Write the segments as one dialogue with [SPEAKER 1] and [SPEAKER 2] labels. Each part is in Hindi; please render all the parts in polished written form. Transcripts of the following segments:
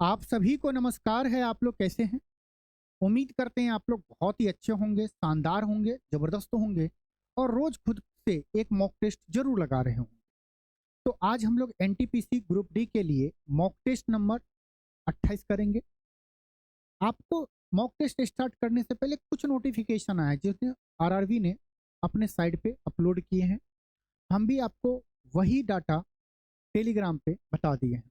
[SPEAKER 1] आप सभी को नमस्कार है। आप लोग कैसे हैं? उम्मीद करते हैं आप लोग बहुत ही अच्छे होंगे, शानदार होंगे, जबरदस्त होंगे और रोज खुद से एक मॉक टेस्ट जरूर लगा रहे होंगे। तो आज हम लोग एनटीपीसी ग्रुप डी के लिए मॉक टेस्ट नंबर 28 करेंगे। आपको मॉक टेस्ट स्टार्ट करने से पहले कुछ नोटिफिकेशन आया जिसने आरआरबी ने अपने साइट पे अपलोड किए हैं। हम भी आपको वही डाटा टेलीग्राम पे बता दिए हैं।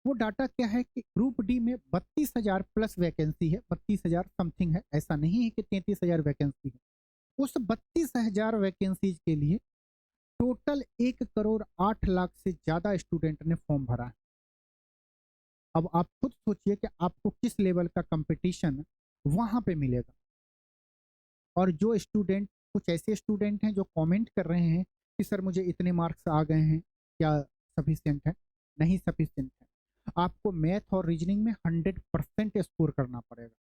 [SPEAKER 1] वो डाटा क्या है कि ग्रुप डी में 32,000 प्लस वैकेंसी है। 32,000 समथिंग है, ऐसा नहीं है कि 33,000 वैकेंसी है। उस 32,000 वैकेंसीज के लिए टोटल 1,08,00,000 से ज्यादा स्टूडेंट ने फॉर्म भरा है। अब आप खुद सोचिए कि आपको किस लेवल का कंपटीशन वहां पे मिलेगा। और जो स्टूडेंट, कुछ ऐसे स्टूडेंट हैं जो कमेंट कर रहे हैं कि सर मुझे इतने मार्क्स आ गए हैं, क्या सफिशिएंट है? नहीं सफिशिएंट है। आपको मैथ और रीजनिंग में 100% स्कोर करना पड़ेगा।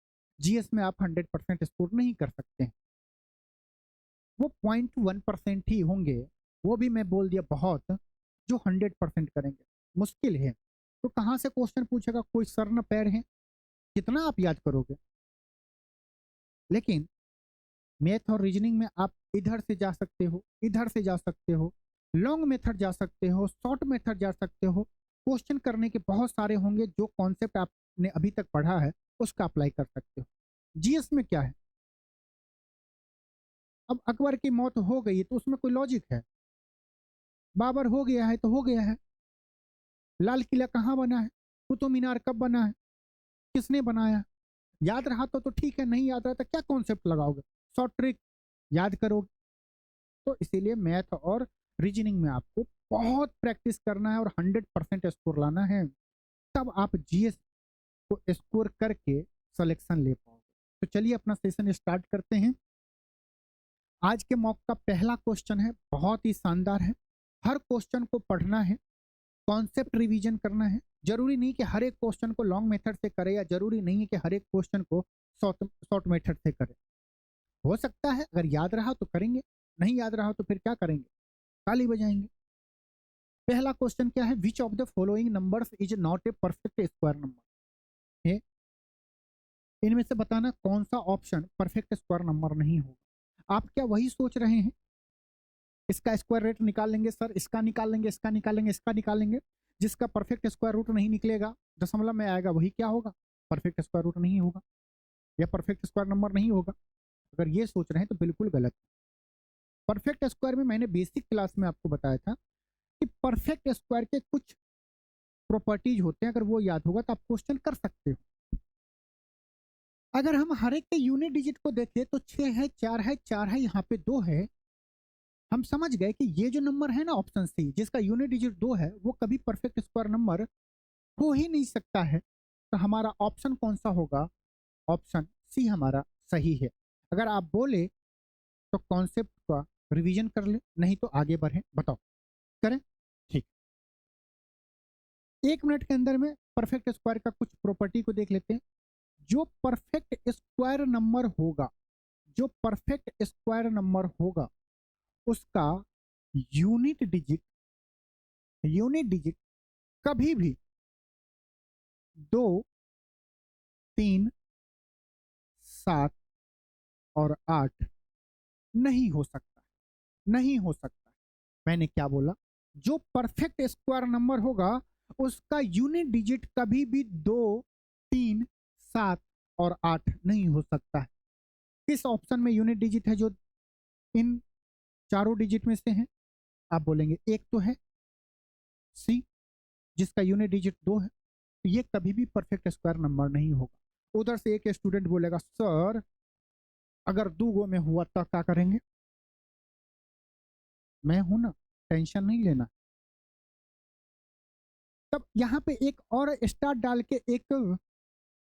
[SPEAKER 1] जीएस में आप 100% स्कोर नहीं कर सकते हैं। वो 0.1% ही होंगे, वो भी मैं बोल दिया बहुत, जो 100% करेंगे। मुश्किल है। तो कहाँ से क्वेश्चन पूछेगा? कोई सर न पैर है, कितना आप याद करोगे? लेकिन मैथ और रीजनिंग में आप इधर से जा सकते हो, इधर से जा सकते हो, लॉन्ग मेथड जा सकते हो, शॉर्ट मेथड जा सकते हो। क्वेश्चन करने के बहुत सारे होंगे। जो कॉन्सेप्ट आपने अभी तक पढ़ा है उसका अप्लाई कर सकते हो। जीएस में क्या है? अब अकबर की मौत हो गई तो उसमें कोई लॉजिक है? बाबर हो गया है तो हो गया है। लाल किला कहाँ बना है? कुतुब मीनार कब बना है? किसने बनाया? याद रहा तो ठीक है, नहीं याद रहा तो क्या कॉन्सेप्ट लगाओगे? शॉर्ट ट्रिक याद करोगे। तो इसीलिए मैथ और रीजनिंग में आपको बहुत प्रैक्टिस करना है और 100% स्कोर लाना है। तब आप जीएस को स्कोर करके सिलेक्शन ले पाओगे। तो चलिए अपना सेशन स्टार्ट करते हैं। आज के मॉक का पहला क्वेश्चन है, बहुत ही शानदार है। हर क्वेश्चन को पढ़ना है, कॉन्सेप्ट रिवीजन करना है। जरूरी नहीं कि हर एक क्वेश्चन को लॉन्ग मेथड से करें, या जरूरी नहीं है कि हर एक क्वेश्चन को शॉर्ट मेथड से करें। हो सकता है अगर याद रहा तो करेंगे, नहीं याद रहा तो फिर क्या करेंगे? ताली बजाएंगे। पहला क्वेश्चन क्या है? Which of the following numbers is not a perfect square number? इनमें से बताना कौन सा ऑप्शन परफेक्ट स्क्वायर नंबर नहीं होगा। आप क्या वही सोच रहे हैं इसका स्क्वायर रूट निकाल लेंगे सर, इसका निकाल लेंगे, इसका निकाल लेंगे, इसका निकाल लेंगे? जिसका परफेक्ट स्क्वायर रूट नहीं निकलेगा, दशमलव में आएगा, वही क्या होगा? परफेक्ट स्क्वायर रूट नहीं होगा या परफेक्ट स्क्वायर नंबर नहीं होगा। अगर ये सोच रहे हैं तो बिल्कुल गलत। परफेक्ट स्क्वायर में मैंने बेसिक क्लास में आपको बताया था कि परफेक्ट स्क्वायर के कुछ प्रॉपर्टीज होते हैं। अगर वो याद होगा तो आप क्वेश्चन कर सकते हो। अगर हम हर एक के यूनिट डिजिट को देखें तो 6 है, 4 है, 4 है, यहाँ पे 2 है। हम समझ गए कि ये जो नंबर है ना, ऑप्शन सी, जिसका यूनिट डिजिट 2 है, वो कभी परफेक्ट स्क्वायर नंबर हो ही नहीं सकता है। तो हमारा ऑप्शन कौन सा होगा? ऑप्शन सी हमारा सही है। अगर आप बोले तो कॉन्सेप्ट का रिवीजन कर ले, नहीं तो आगे बढ़े। बताओ, करें? ठीक। 1 मिनट के अंदर में परफेक्ट स्क्वायर का कुछ प्रॉपर्टी को देख लेते हैं। जो परफेक्ट स्क्वायर नंबर होगा, जो परफेक्ट स्क्वायर नंबर होगा, उसका यूनिट डिजिट, यूनिट डिजिट कभी भी 2, 3, 7 और 8 नहीं हो सकता। नहीं हो सकता। मैंने क्या बोला? जो परफेक्ट स्क्वायर नंबर होगा उसका यूनिट डिजिट कभी भी 2, 3, 7 और 8 नहीं हो सकता है। किस ऑप्शन में यूनिट डिजिट है जो इन चारों डिजिट में से है? आप बोलेंगे एक तो है सी, जिसका यूनिट डिजिट 2 है। तो ये कभी भी परफेक्ट स्क्वायर नंबर नहीं होगा। उधर से एक स्टूडेंट बोलेगा सर अगर 2 गो में हुआ तो क्या करेंगे? मैं हूं ना, टेंशन नहीं लेना। तब यहाँ पे एक और स्टार डाल के एक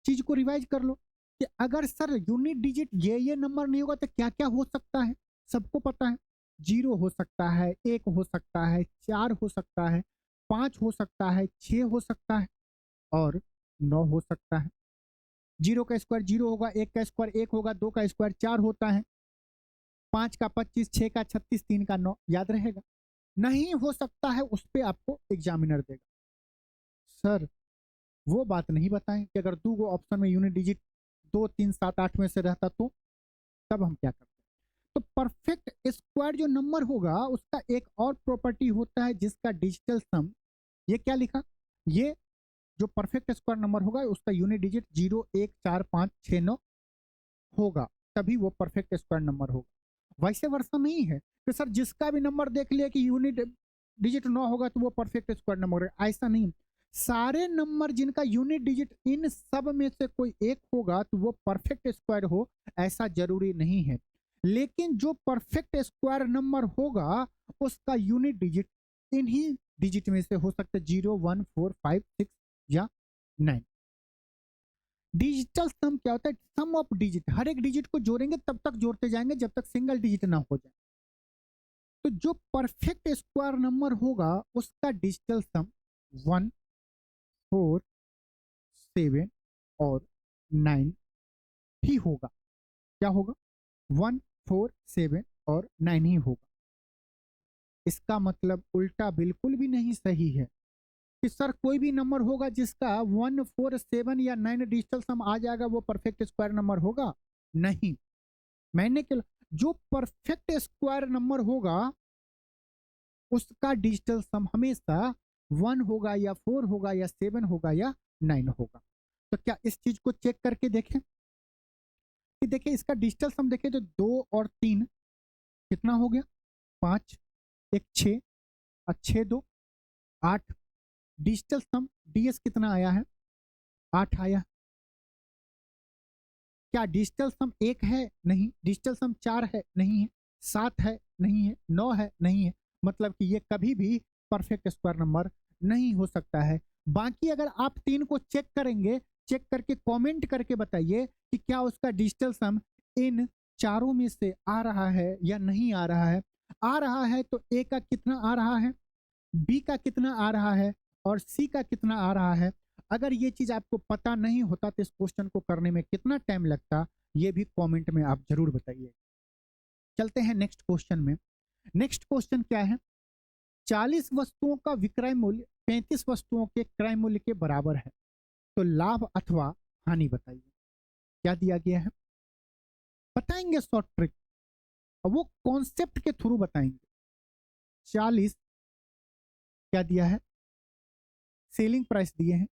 [SPEAKER 1] चीज को रिवाइज कर लो कि अगर सर यूनिट डिजिट ये नंबर नहीं होगा तो क्या क्या हो सकता है? सबको पता है। 0 हो सकता है, 1 हो सकता है, 4 हो सकता है, 5 हो सकता है, 6 हो सकता है और 9 हो सकता है। 0 का स्क्वायर 0 होगा, 1 का स्क्वायर 1 होगा, 2 का स्क्वायर 4 होता है, 5 का 25, 6 का 36, 3 का 9। याद रहेगा? नहीं हो सकता है, उस पर आपको एग्जामिनर देगा। सर वो बात नहीं बताएं कि अगर 2 गो ऑप्शन में यूनिट डिजिट 2 3 7 8 में से रहता तो तब हम क्या करते। तो परफेक्ट स्क्वायर जो नंबर होगा उसका एक और प्रॉपर्टी होता है जिसका डिजिटल सम, ये क्या लिखा, ये जो परफेक्ट स्क्वायर नंबर होगा उसका यूनिट डिजिट 0 1 4 5 6 9 होगा, तभी वो परफेक्ट स्क्वायर नंबर होगा। वैसे वर्षा नहीं है कि सर जिसका भी नंबर देख लिया कि यूनिट डिजिट 9 होगा तो वो परफेक्ट स्क्वायर नंबर है, ऐसा नहीं। सारे नंबर जिनका यूनिट डिजिट इन सब में से कोई एक होगा तो वो परफेक्ट स्क्वायर हो, ऐसा जरूरी नहीं है। लेकिन जो परफेक्ट स्क्वायर नंबर होगा उसका यूनिट डिजिट इन्हीं डिजिट में से हो सकता है 0 1 4 5 6 या 9। डिजिटल सम क्या होता है, सम ऑफ डिजिट, हर एक डिजिट को जोड़ेंगे तब तक जोड़ते जाएंगे जब तक सिंगल डिजिट ना हो जाए। तो जो परफेक्ट स्क्वायर नंबर होगा उसका डिजिटल सम 1 4 7 और 9 ही होगा। क्या होगा, 1 4 7 और 9 ही होगा। इसका मतलब उल्टा बिल्कुल भी नहीं सही है कि सर कोई भी नंबर होगा जिसका 1 4 7 या 9 डिजिटल सम आ जाएगा वो परफेक्ट स्क्वायर नंबर होगा, नहीं। मैंने क्या, जो परफेक्ट स्क्वायर नंबर होगा उसका डिजिटल सम हमेशा 1 होगा या 4 होगा या 7 होगा या 9 होगा। तो क्या इस चीज को चेक करके देखें कि देखिए इसका डिजिटल सम देखें तो 2 और 3 कितना हो गया, 5, एक 6 और 6 2 8। डिजिटल सम डीएस कितना आया है, 8 आया। क्या डिजिटल सम 1 है, नहीं। डिजिटल सम 4 है, नहीं है। 7 है, नहीं है। 9 है, नहीं है। मतलब कि ये कभी भी परफेक्ट स्क्वायर नंबर नहीं हो सकता है। बाकी अगर आप 3 को चेक करेंगे, चेक करके कमेंट करके बताइए कि क्या उसका डिजिटल सम इन चारों में से आ रहा है या नहीं आ रहा है। आ रहा है तो ए का कितना आ रहा है, बी का कितना आ रहा है और सी का कितना आ रहा है। अगर ये चीज आपको पता नहीं होता तो इस क्वेश्चन को करने में कितना टाइम लगता, ये भी कमेंट में आप जरूर बताइए। चलते हैं नेक्स्ट क्वेश्चन में। नेक्स्ट क्वेश्चन क्या है, 40 वस्तुओं का विक्रय मूल्य 35 वस्तुओं के क्रय मूल्य के बराबर है, तो लाभ अथवा हानि बताइए। क्या दिया गया है, बताएंगे शॉर्ट ट्रिक, और वो कॉन्सेप्ट के थ्रू बताएंगे। 40 क्या दिया है, सेलिंग प्राइस दिए हैं।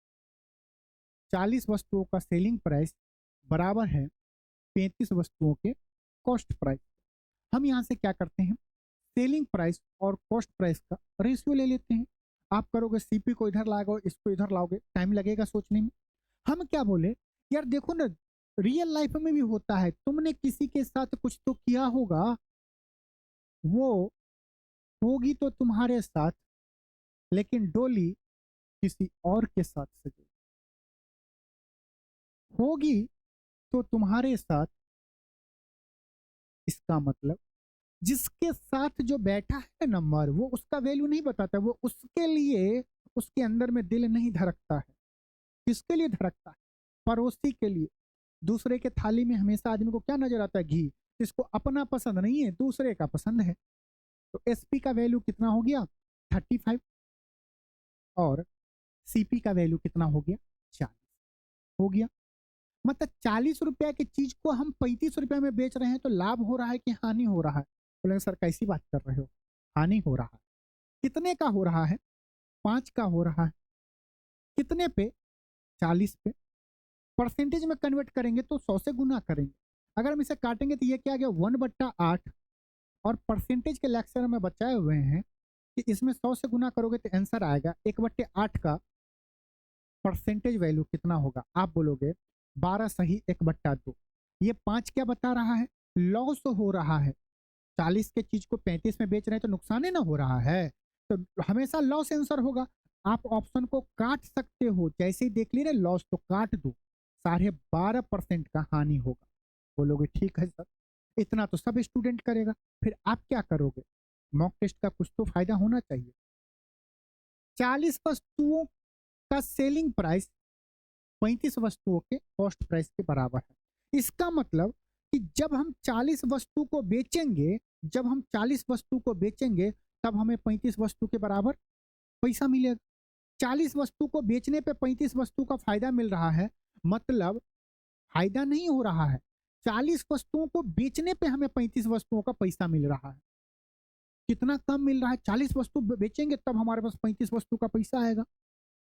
[SPEAKER 1] 40 वस्तुओं का सेलिंग प्राइस बराबर है 35 वस्तुओं के कॉस्ट प्राइस। हम यहां से क्या करते हैं, सेलिंग प्राइस और कॉस्ट प्राइस का रेशियो ले लेते हैं। आप करोगे सीपी को इधर लाओगे, इसको इधर लाओगे, टाइम लगेगा सोचने में। हम क्या बोले, यार देखो ना, रियल लाइफ में भी होता है, तुमने किसी के साथ कुछ तो किया होगा, वो होगी तो तुम्हारे साथ, लेकिन डोली किसी और के साथ सजेगी, होगी तो तुम्हारे साथ। इसका मतलब जिसके साथ जो बैठा है नंबर वो उसका वैल्यू नहीं बताता, वो उसके लिए उसके अंदर में दिल नहीं धड़कता है। किसके लिए धड़कता है, पड़ोसी के लिए। दूसरे के थाली में हमेशा आदमी को क्या नजर आता है, घी। इसको अपना पसंद नहीं है, दूसरे का पसंद है। तो एसपी का वैल्यू कितना हो गया, 35, और सीपी का वैल्यू कितना हो गया, 40 हो गया। मतलब 40 रुपया की चीज को हम 35 रुपया में बेच रहे हैं, तो लाभ हो रहा है कि हानि हो रहा है। बोलेंगे सर कैसी बात कर रहे हो, हानि हो रहा है। कितने का हो रहा है, 5 का हो रहा है। कितने पे, 40 पे। परसेंटेज में कन्वर्ट करेंगे तो 100 से गुना करेंगे। अगर हम इसे काटेंगे तो ये क्या आ गया, 1/8। और परसेंटेज के लेक्चर में बचाए हुए हैं कि इसमें 100 से गुना करोगे तो आंसर आएगा 1/8 का परसेंटेज वैल्यू कितना होगा। आप बोलोगे 12 सही 1/2। ये 5 क्या बता रहा है, लॉस हो रहा है। 40 के चीज को 35 में बेच रहे हैं तो नुकसान ही ना हो रहा है, तो हमेशा लॉस आंसर होगा। आप ऑप्शन को काट सकते हो, जैसे ही देख लिए लॉस तो काट दो, 12.5% का हानि होगा। बोलोगे ठीक है सर, इतना तो सब स्टूडेंट करेगा। फिर आप क्या करोगे, मॉक टेस्ट का कुछ तो फायदा होना चाहिए। 40 वस्तुओं का सेलिंग प्राइस 35 वस्तुओं के कॉस्ट प्राइस के बराबर है। इसका मतलब कि जब हम 40 वस्तु को बेचेंगे, जब हम 40 वस्तु को बेचेंगे तब हमें 35 वस्तु के बराबर पैसा मिलेगा। 40 वस्तु को बेचने पे 35 वस्तु का फायदा मिल रहा है, मतलब फायदा नहीं हो रहा है, 40 वस्तुओं को बेचने पे हमें 35 वस्तुओं का पैसा मिल रहा है। कितना कम मिल रहा है, 40 वस्तु बेचेंगे तब हमारे पास 35 वस्तु का पैसा आएगा।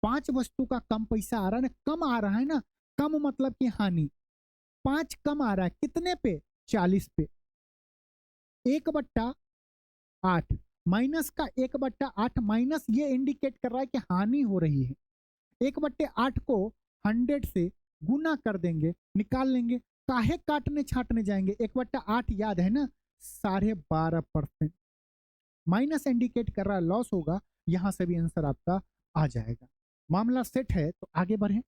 [SPEAKER 1] 5 वस्तु का कम पैसा आ रहा है ना, कम आ रहा है ना, कम मतलब कि हानि। 5 कम आ रहा है कितने पे, 40 पे। 1/8 माइनस का 1/8 माइनस ये इंडिकेट कर रहा है कि हानि हो रही है। 1/8 को 100 से गुना कर देंगे, निकाल लेंगे, काहे काटने छाटने जाएंगे। 1/8 याद है ना, 12.5%। माइनस इंडिकेट कर रहा है लॉस होगा, यहां से भी आंसर आपका आ जाएगा। मामला सेट है तो आगे बढ़े।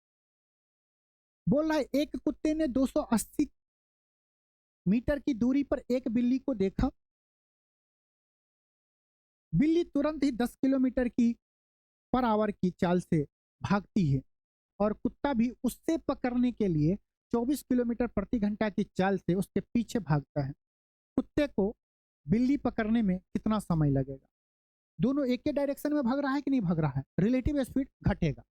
[SPEAKER 1] बोल रहा है एक कुत्ते ने 280 मीटर की दूरी पर एक बिल्ली को देखा। बिल्ली तुरंत ही 10 किलोमीटर की पर आवर की चाल से भागती है और कुत्ता भी उससे पकड़ने के लिए 24 किलोमीटर प्रति घंटा की चाल से उसके पीछे भागता है। कुत्ते को बिल्ली पकड़ने में कितना समय लगेगा? दोनों एक ही डायरेक्शन में भाग रहा है कि नहीं भाग रहा है, रिलेटिव स्पीड घटेगा।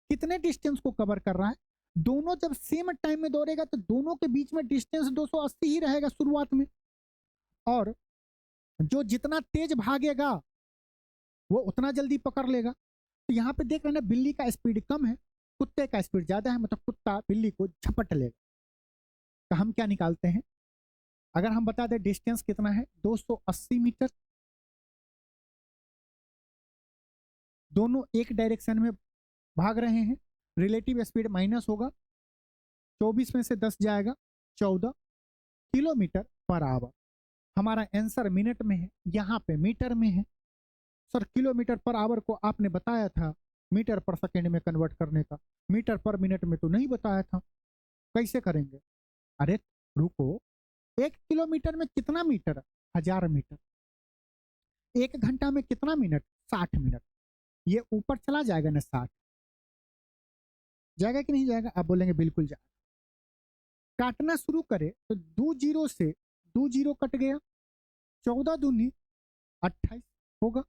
[SPEAKER 1] कितने डिस्टेंस को कवर कर रहा है? दोनों जब सेम टाइम में दौड़ेगा तो दोनों के बीच में डिस्टेंस 280 ही रहेगा शुरुआत में, और जो जितना तेज भागेगा वो उतना जल्दी पकड़ लेगा। तो यहाँ पे देख रहे हैं ना, बिल्ली का स्पीड कम है, कुत्ते का स्पीड ज्यादा है, मतलब कुत्ता बिल्ली को झपट लेगा। तो हम क्या निकालते हैं, अगर हम बता दें डिस्टेंस कितना है 280 मीटर, दोनों एक डायरेक्शन में भाग रहे हैं, रिलेटिव स्पीड माइनस होगा, 24 में से 10 जाएगा 14 किलोमीटर पर आवर। हमारा आंसर मिनट में है, यहाँ पे मीटर में है। सर किलोमीटर पर आवर को आपने बताया था मीटर पर सेकेंड में कन्वर्ट करने का, मीटर पर मिनट में तो नहीं बताया था, कैसे करेंगे? अरे रुको, 1 किलोमीटर में कितना मीटर है? 1000 मीटर। 1 घंटा में कितना मिनट? 60 मिनट। ये ऊपर चला जाएगा ना 60, जाएगा कि नहीं जाएगा? आप बोलेंगे बिल्कुल जाएगा। काटना शुरू करे तो 2 जीरो से 2 जीरो कट गया, 14 दूनी 28 होगा।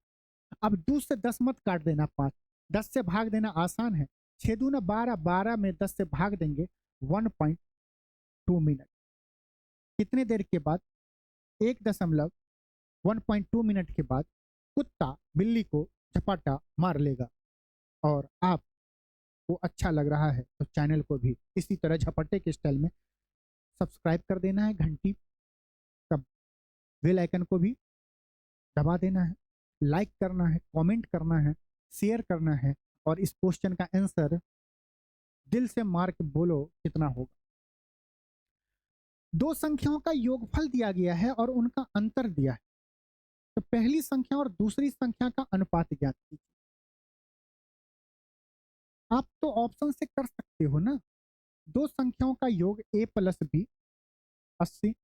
[SPEAKER 1] अब 2 से 10 मत काट देना, 5, 10 से भाग देना आसान है, 6 दूना 12, 12 में 10 से भाग देंगे 1.2 मिनट। कितने देर के बाद? 1.2 मिनट के बाद कुत्ता बिल्ली को झपाटा मार लेगा। और आपको अच्छा लग रहा है तो चैनल को भी इसी तरह झपट्टे के स्टाइल में सब्सक्राइब कर देना है, घंटी का बेल आइकन को भी दबा देना है, लाइक करना है, कमेंट करना है, शेयर करना है, और इस क्वेश्चन का आंसर दिल से मार के बोलो कितना होगा। दो संख्याओं का योगफल दिया गया है और उनका अंतर दिया है, तो पहली संख्या और दूसरी संख्या का अनुपात ज्ञात कीजिए। आप तो ऑप्शन से कर सकते हो ना, दो संख्याओं का योग a प्लस बी 80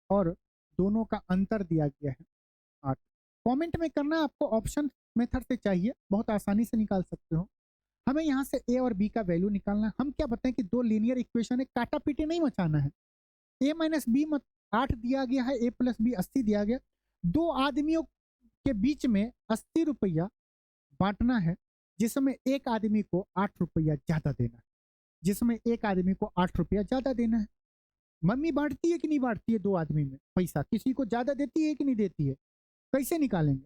[SPEAKER 1] और दोनों का अंतर दिया गया है 8। कमेंट में करना, आपको ऑप्शन मेथड से चाहिए, बहुत आसानी से निकाल सकते हो। हमें यहाँ से a और b का वैल्यू निकालना है। हम क्या बताएं कि दो लीनियर इक्वेशन है, काटा पीटे नहीं मचाना है। a माइनस बी 8 दिया गया है, a प्लस बी 80 दिया गया। दो आदमियों के बीच में 80 रुपया बांटना है, जिसमें एक आदमी को 8 रुपया ज्यादा देना है, जिसमें एक आदमी को 8 रुपया ज्यादा देना है। मम्मी बांटती है कि नहीं बांटती है? दो आदमी में पैसा किसी को ज्यादा देती है कि नहीं देती है? कैसे निकालेंगे?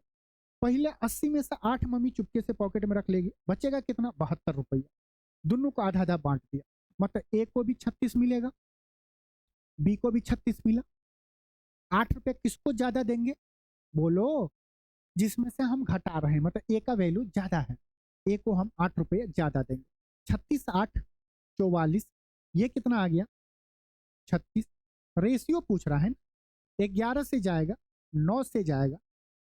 [SPEAKER 1] पहले 80 में से 8 मम्मी चुपके से पॉकेट में रख लेगी, बचेगा कितना? 72 रुपया। दोनों को आधा आधा बांट दिया, मतलब ए को भी 36 मिलेगा, बी को भी 36 मिला। 8 रुपये किसको ज्यादा देंगे बोलो? जिसमें से हम घटा रहे हैं, मतलब ए का वैल्यू ज्यादा है, ए को हम 8 रुपये ज्यादा देंगे। 36 8 44, ये कितना आ गया? 36। रेशियो पूछ रहा है ना, 11 से जाएगा 9 से जाएगा,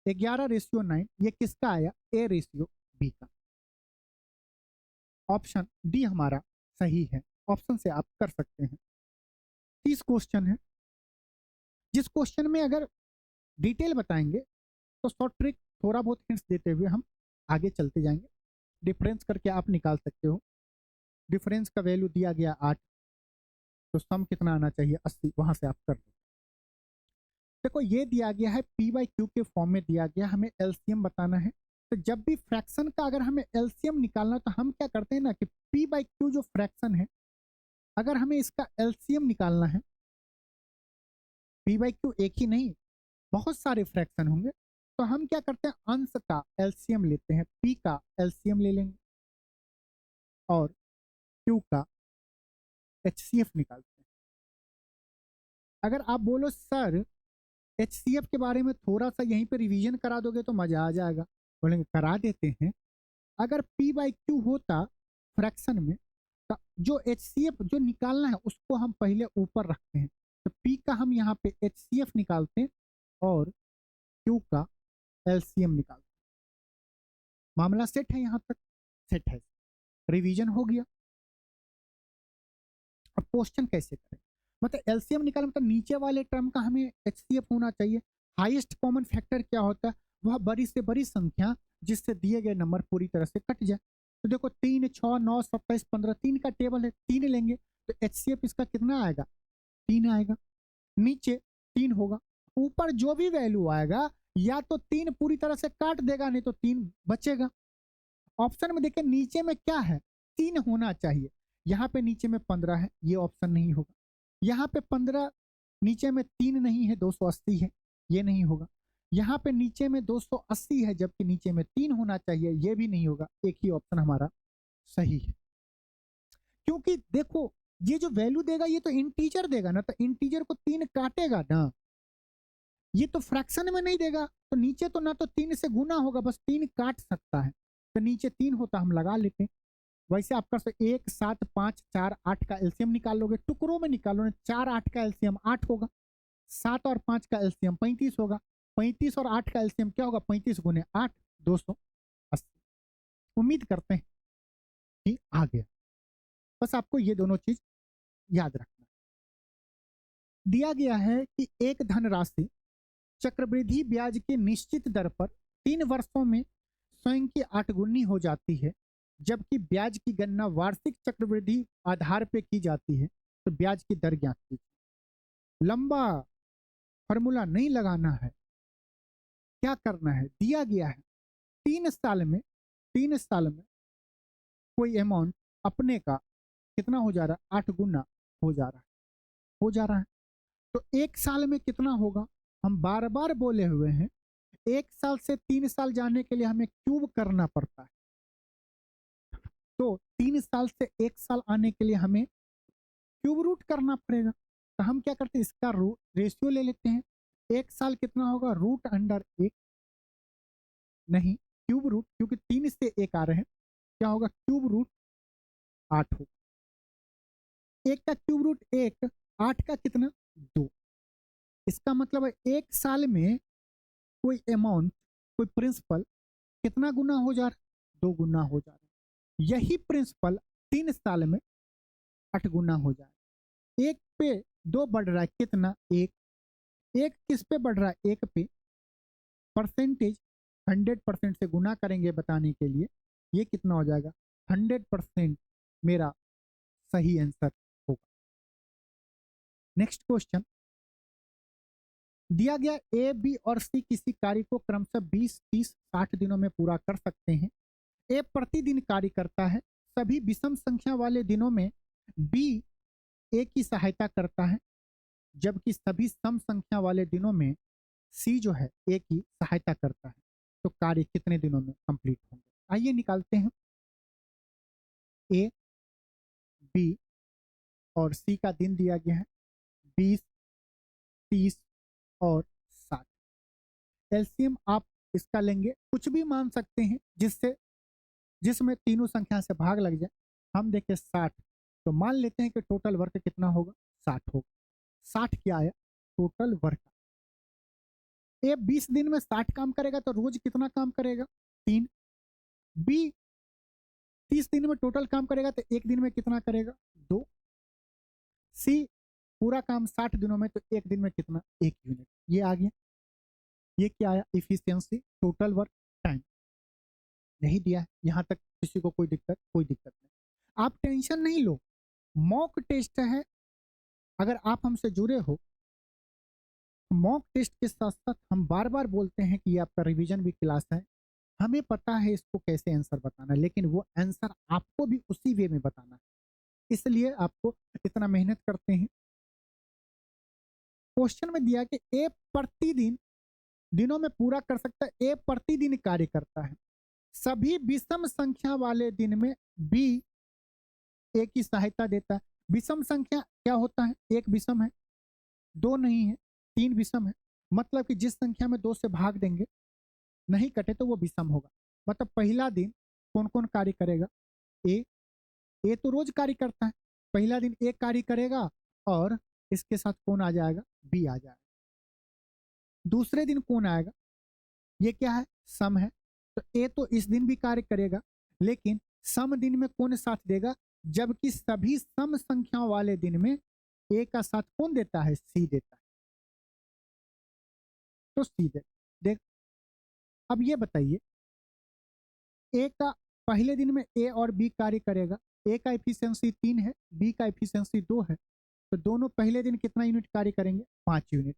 [SPEAKER 1] 11:9, ये किसका आया? ए रेशियो बी का। ऑप्शन डी हमारा सही है, ऑप्शन से आप कर सकते हैं। 30 क्वेश्चन है, जिस क्वेश्चन में अगर डिटेल बताएंगे तो शॉर्ट ट्रिक थोड़ा बहुत हिंट्स देते हुए हम आगे चलते जाएंगे। डिफरेंस करके आप निकाल सकते हो। डिफरेंस का वैल्यू दिया गया 8, तो सम कितना आना चाहिए? 80, वहां से आप कर लो। देखो ये दिया गया है पी बाई क्यू के फॉर्म में दिया गया, हमें एलसीएम बताना है, तो जब भी फ्रैक्शन का अगर हमें एलसीएम निकालना तो हम क्या करते हैं ना कि पी बाई क्यू जो फ्रैक्शन है, अगर हमें इसका एलसीएम निकालना है, पी बाई क्यू एक ही नहीं बहुत सारे फ्रैक्शन होंगे, तो हम क्या करते हैं अंश का एलसीएम लेते हैं, पी का एलसीएम ले लेंगे और क्यू का एचसीएफ निकालते हैं। अगर आप बोलो सर एचसीएफ के बारे में थोड़ा सा यहीं पे रिवीजन करा दोगे तो मजा आ जाएगा, बोलेंगे करा देते हैं। अगर पी बाई क्यू होता फ्रैक्शन में तो जो एचसीएफ जो निकालना है उसको हम पहले ऊपर रखते हैं, तो पी का हम यहाँ पे एचसीएफ निकालते हैं और क्यू का एलसीएम निकालते हैं। मामला सेट है, यहाँ तक सेट है, रिवीजन हो गया। अब क्वेश्चन कैसे करें, मतलब एलसीएम निकालना मतलब नीचे वाले टर्म का हमें एचसीएफ होना चाहिए। हाईएस्ट कॉमन फैक्टर क्या होता है, वह बड़ी से बड़ी संख्या जिससे दिए गए नंबर पूरी तरह से कट जाए। तो देखो 3, 6, 9, 27, 15 3 का टेबल है, 3 लेंगे तो एचसीएफ इसका कितना आएगा, 3 आएगा। नीचे 3 होगा, ऊपर जो भी वैल्यू आएगा या तो 3 पूरी तरह से काट देगा नहीं तो 3 बचेगा। ऑप्शन में देखिए नीचे में क्या है, 3 होना चाहिए, यहाँ पे नीचे में 15 है, ये ऑप्शन नहीं होगा। यहाँ पे 15 नीचे में 3 नहीं है, 280 है, ये नहीं होगा। यहाँ पे नीचे में 280 है जबकि नीचे में 3 होना चाहिए, ये भी नहीं होगा। एक ही ऑप्शन हमारा सही है, क्योंकि देखो ये जो वैल्यू देगा ये तो इंटीजर देगा ना, तो इंटीजर को 3 काटेगा ना, ये तो फ्रैक्शन में नहीं देगा, तो नीचे तो ना तो 3 से गुना होगा, बस 3 काट सकता है, तो नीचे 3 होता हम लगा लेते हैं। वैसे आप कर सकते 1, 7, 5, 4, 8 का एलसीएम निकाल लोगे, टुकड़ों में निकालो ना, 4, 8 का एलसीएम 8 होगा, 7 और 5 का एलसीएम 35 होगा, 35 और 8 का एलसीएम क्या होगा, 35 गुने 8 280। उम्मीद करते हैं कि आ गया, बस आपको ये दोनों चीज याद रखना। दिया गया है कि एक धनराशि चक्रवृद्धि ब्याज की निश्चित दर पर 3 वर्षों में स्वयं की 8 गुनी हो जाती है, जबकि ब्याज की गणना वार्षिक चक्रवृद्धि आधार पर की जाती है, तो ब्याज की दर ज्ञात कीजिए। लंबा फॉर्मूला नहीं लगाना है, क्या करना है, दिया गया है 3 साल में कोई अमाउंट अपने का कितना हो जा रहा है, 8 गुना हो जा रहा है, हो जा रहा है। तो 1 साल में कितना होगा, हम बार बार बोले हुए हैं 1 साल से 3 साल जाने के लिए हमें क्यूब करना पड़ता है, तो 3 साल से 1 साल आने के लिए हमें क्यूब रूट करना पड़ेगा। तो हम क्या करते हैं, इसका रेशियो ले लेते हैं। 1 साल कितना होगा, रूट अंडर 1, नहीं क्यूब रूट, क्योंकि 3 से 1 आ रहे हैं, क्या होगा क्यूब रूट 8 होगा। 1 का क्यूब रूट 1, 8 का कितना 2। इसका मतलब है 1 साल में कोई अमाउंट कोई प्रिंसिपल कितना गुना हो जा रहा है, 2 गुना हो जा रहा है। यही प्रिंसिपल 3 साल में 8 गुना हो जाए। 1 पे 2 बढ़ रहा है, कितना 1, 1 किस पे बढ़ रहा है, 1 पे, परसेंटेज 100% से गुना करेंगे बताने के लिए, ये कितना हो जाएगा 100% मेरा सही आंसर होगा। नेक्स्ट क्वेश्चन दिया गया ए, बी और सी किसी कार्य को क्रमशः 20, 30, 60 दिनों में पूरा कर सकते हैं। ए प्रतिदिन कार्य करता है, सभी विषम संख्या वाले दिनों में बी ए की सहायता करता है, जबकि सभी सम संख्या वाले दिनों में सी जो है ए की सहायता करता है। तो कार्य कितने दिनों में कंप्लीट होंगे, आइए निकालते हैं। ए, बी और सी का दिन दिया गया है 20, 30 और 60। एलसीएम आप इसका लेंगे, कुछ भी मान सकते हैं जिसमें तीनों संख्या से भाग लग जाए। हम देखें 60, तो मान लेते हैं कि टोटल वर्क कितना होगा, 60 होगा। 60 क्या आया टोटल वर्क। ए 20 दिन में 60 काम करेगा तो रोज कितना काम करेगा, 3। बी 30 दिन में टोटल काम करेगा तो एक दिन में कितना करेगा, 2। सी पूरा काम 60 दिनों में तो एक दिन में कितना, 1 यूनिट। ये आ गया, ये क्या आया इफिशियंसी टोटल वर्क टाइम, नहीं दिया है। यहां तक किसी को कोई दिक्कत नहीं, आप टेंशन नहीं लो, मॉक टेस्ट है। अगर आप हमसे जुड़े हो, मॉक टेस्ट के साथ साथ हम बार बार बोलते हैं कि ये आपका रिवीजन भी क्लास है, हमें पता है इसको कैसे आंसर बताना, लेकिन वो आंसर आपको भी उसी वे में बताना है, इसलिए आपको इतना मेहनत करते हैं। क्वेश्चन में दिया कि ए प्रतिदिन दिनों में पूरा कर सकता है, ए प्रतिदिन कार्य करता है, सभी विषम संख्या वाले दिन में बी ए की सहायता देता है। विषम संख्या क्या होता है? एक विषम है, दो नहीं है, तीन विषम है, मतलब कि जिस संख्या में दो से भाग देंगे नहीं कटे तो वो विषम होगा। मतलब पहला दिन कौन कौन कार्य करेगा? ए, ए तो रोज कार्य करता है, पहला दिन ए कार्य करेगा और इसके साथ कौन आ जाएगा? बी आ जाएगा। दूसरे दिन कौन आएगा? ये क्या है? सम है, तो ए तो इस दिन भी कार्य करेगा, लेकिन सम दिन में कौन साथ देगा? जबकि सभी सम संख्याओं वाले दिन में ए का साथ कौन देता है? सी देता है, तो सी दे। देख, अब ये बताइए, ए का पहले दिन में ए और बी कार्य करेगा, ए का एफिशिएंसी 3 है, बी का एफिशिएंसी 2 है, तो दोनों पहले दिन कितना यूनिट कार्य करेंगे? 5 यूनिट।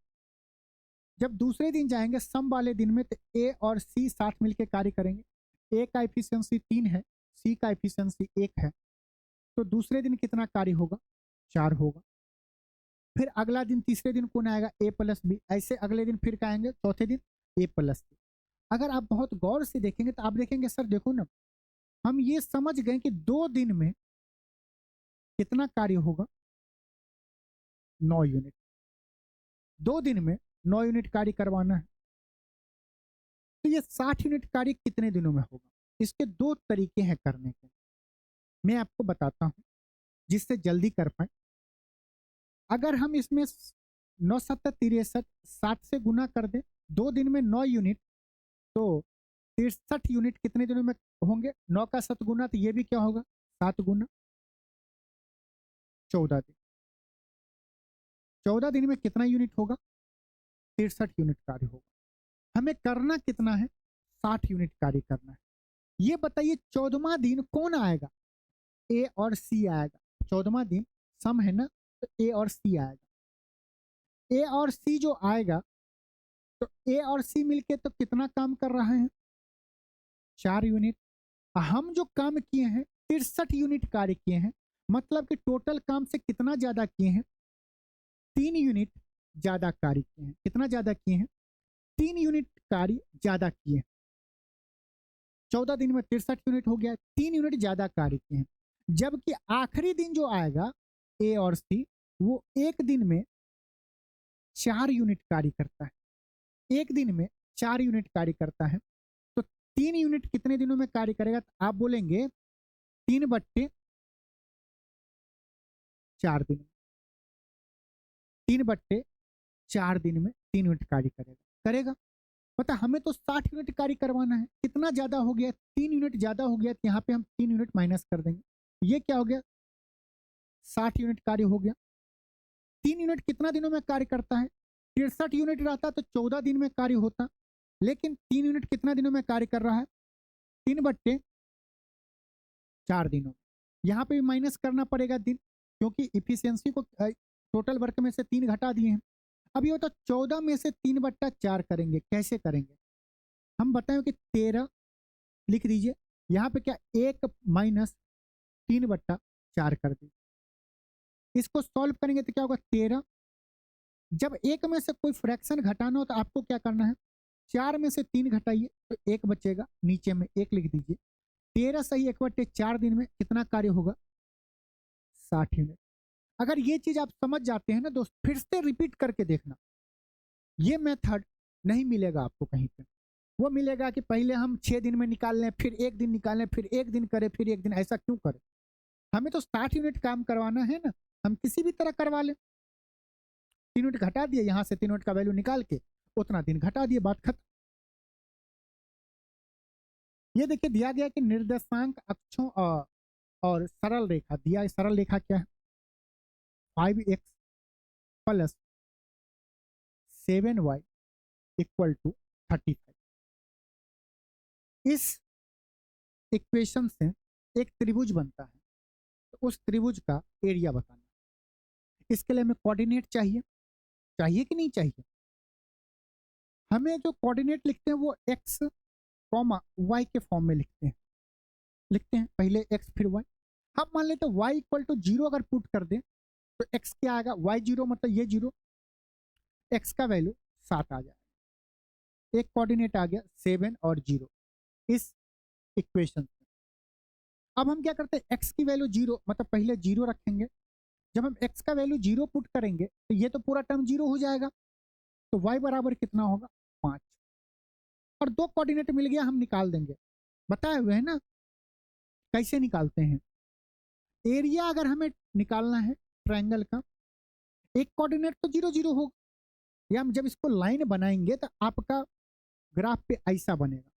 [SPEAKER 1] जब दूसरे दिन जाएंगे सम वाले दिन में, तो ए और सी साथ मिलकर कार्य करेंगे, ए का एफिशिएंसी 3 है, सी का एफिशिएंसी 1 है, तो दूसरे दिन कितना कार्य होगा? 4 होगा। फिर अगला दिन तीसरे दिन कौन आएगा? ए प्लस बी। ऐसे अगले दिन फिर क्या आएंगे? चौथे दिन ए प्लस बी। अगर आप बहुत गौर से देखेंगे तो आप देखेंगे सर देखो ना, हम ये समझ गए कि 2 दिन में कितना कार्य होगा? 9 यूनिट। 2 दिन में 9 यूनिट कार्य करवाना है, तो ये 60 यूनिट कार्य कितने दिनों में होगा? इसके दो तरीके हैं करने के, मैं आपको बताता हूं जिससे जल्दी कर पाए। अगर हम इसमें 9 7 63 7 से गुना कर दें, 2 दिन में 9 यूनिट, तो 63 यूनिट कितने दिनों में होंगे? 9 का 7 गुना, तो ये भी क्या होगा? 7 गुना 14 दिन। 14 दिन में कितना यूनिट होगा? 63 यूनिट कार्य होगा। हमें करना कितना है? 60 यूनिट कार्य करना है। ये बताइए 14वां दिन कौन आएगा? ए और सी आएगा। 14वां दिन सम है ना, तो ए और सी आएगा। ए और सी जो आएगा, तो ए और सी मिलके तो कितना काम कर रहे हैं? 4 यूनिट। हम जो काम किए हैं 63 यूनिट कार्य किए हैं, मतलब कि टोटल काम से कितना ज्यादा किए हैं? 3 यूनिट ज्यादा कार्य किए हैं। कितना ज्यादा किए हैं? 3 यूनिट कार्य ज्यादा किए हैं। 14 दिन में 63 यूनिट हो गया, 3 यूनिट ज्यादा कार्य किए हैं। जबकि आखिरी दिन जो आएगा ए और सी, वो एक दिन में 4 यूनिट कार्य करता है। एक दिन में 4 यूनिट कार्य करता है, तो 3 यूनिट कितने दिनों में कार्य करेगा? तो आप बोलेंगे 3/4 दिन में। 3/4 दिन में 3 यूनिट कार्य करेगा। करेगा, पता हमें तो 60 यूनिट कार्य करवाना है। कितना ज्यादा हो गया? 3 यूनिट ज्यादा हो गया, तो यहाँ पे हम 3 यूनिट माइनस कर देंगे। ये क्या हो गया? 60 यूनिट कार्य हो गया। 3 यूनिट कितना दिनों में कार्य करता है? 63 यूनिट रहता तो 14 दिन में कार्य होता, लेकिन 3 यूनिट कितना दिनों में कार्य कर रहा है? 3/4 दिनों। यहाँ पे भी माइनस करना पड़ेगा दिन, क्योंकि इफिशियंसी को टोटल वर्क में से 3 घटा दिए हैं। अब ये होता 14 में से 3/4 करेंगे। कैसे करेंगे? हम बताएं कि 13 लिख दीजिए, यहाँ पे क्या 1 माइनस 3/4 कर दीजिए। इसको सॉल्व करेंगे तो क्या होगा? 13। जब एक में से कोई फ्रैक्शन घटाना हो तो आपको क्या करना है? 4 में से 3 घटाइए तो 1 बचेगा, नीचे में 1 लिख दीजिए। 13 सही 1/4 दिन में कितना कार्य होगा? 60 यूनिट। अगर ये चीज आप समझ जाते हैं ना दोस्त, फिर से रिपीट करके देखना, ये मेथड नहीं मिलेगा आपको कहीं पे। वो मिलेगा कि पहले हम 6 दिन में निकाल लें, फिर 1 दिन निकाल लें, फिर 1 दिन करें, फिर 1 दिन। ऐसा क्यों करें? हमें तो 60 यूनिट काम करवाना है ना, हम किसी भी तरह करवा लें। 3 यूनिट घटा दिए, यहाँ से 3 यूनिट का वैल्यू निकाल के उतना दिन घटा दिए, बात खत्म। ये देखिए दिया गया कि निर्देशांक अक्षों और सरल रेखा दिया है। सरल रेखा क्या है? 5x plus 7y equal to 35। इस इक्वेशन से एक त्रिभुज बनता है, तो उस त्रिभुज का एरिया बताना। इसके लिए हमें कोऑर्डिनेट चाहिए, चाहिए कि नहीं चाहिए? हमें जो कोऑर्डिनेट लिखते हैं वो x कॉमा y के फॉर्म में लिखते हैं पहले x फिर y। हम मान लेते हैं y इक्वल टू 0 अगर पुट कर दें तो x क्या आएगा, y0 मतलब ये 0, x का वैल्यू 7 आ जाएगा। एक कोऑर्डिनेट आ गया 7 और 0 इस इक्वेशन में। अब हम क्या करते हैं, x की वैल्यू 0 मतलब पहले 0 रखेंगे। जब हम x का वैल्यू 0 पुट करेंगे तो ये तो पूरा टर्म 0 हो जाएगा, तो y बराबर कितना होगा 5। और दो कोऑर्डिनेट मिल गया, हम निकाल देंगे, बताए हुए है ना कैसे निकालते हैं। एरिया अगर हमें निकालना है ट्रायंगल का, एक कोऑर्डिनेट तो 0 0 होगा, या हम जब इसको लाइन बनाएंगे तो आपका ग्राफ पे ऐसा बनेगा,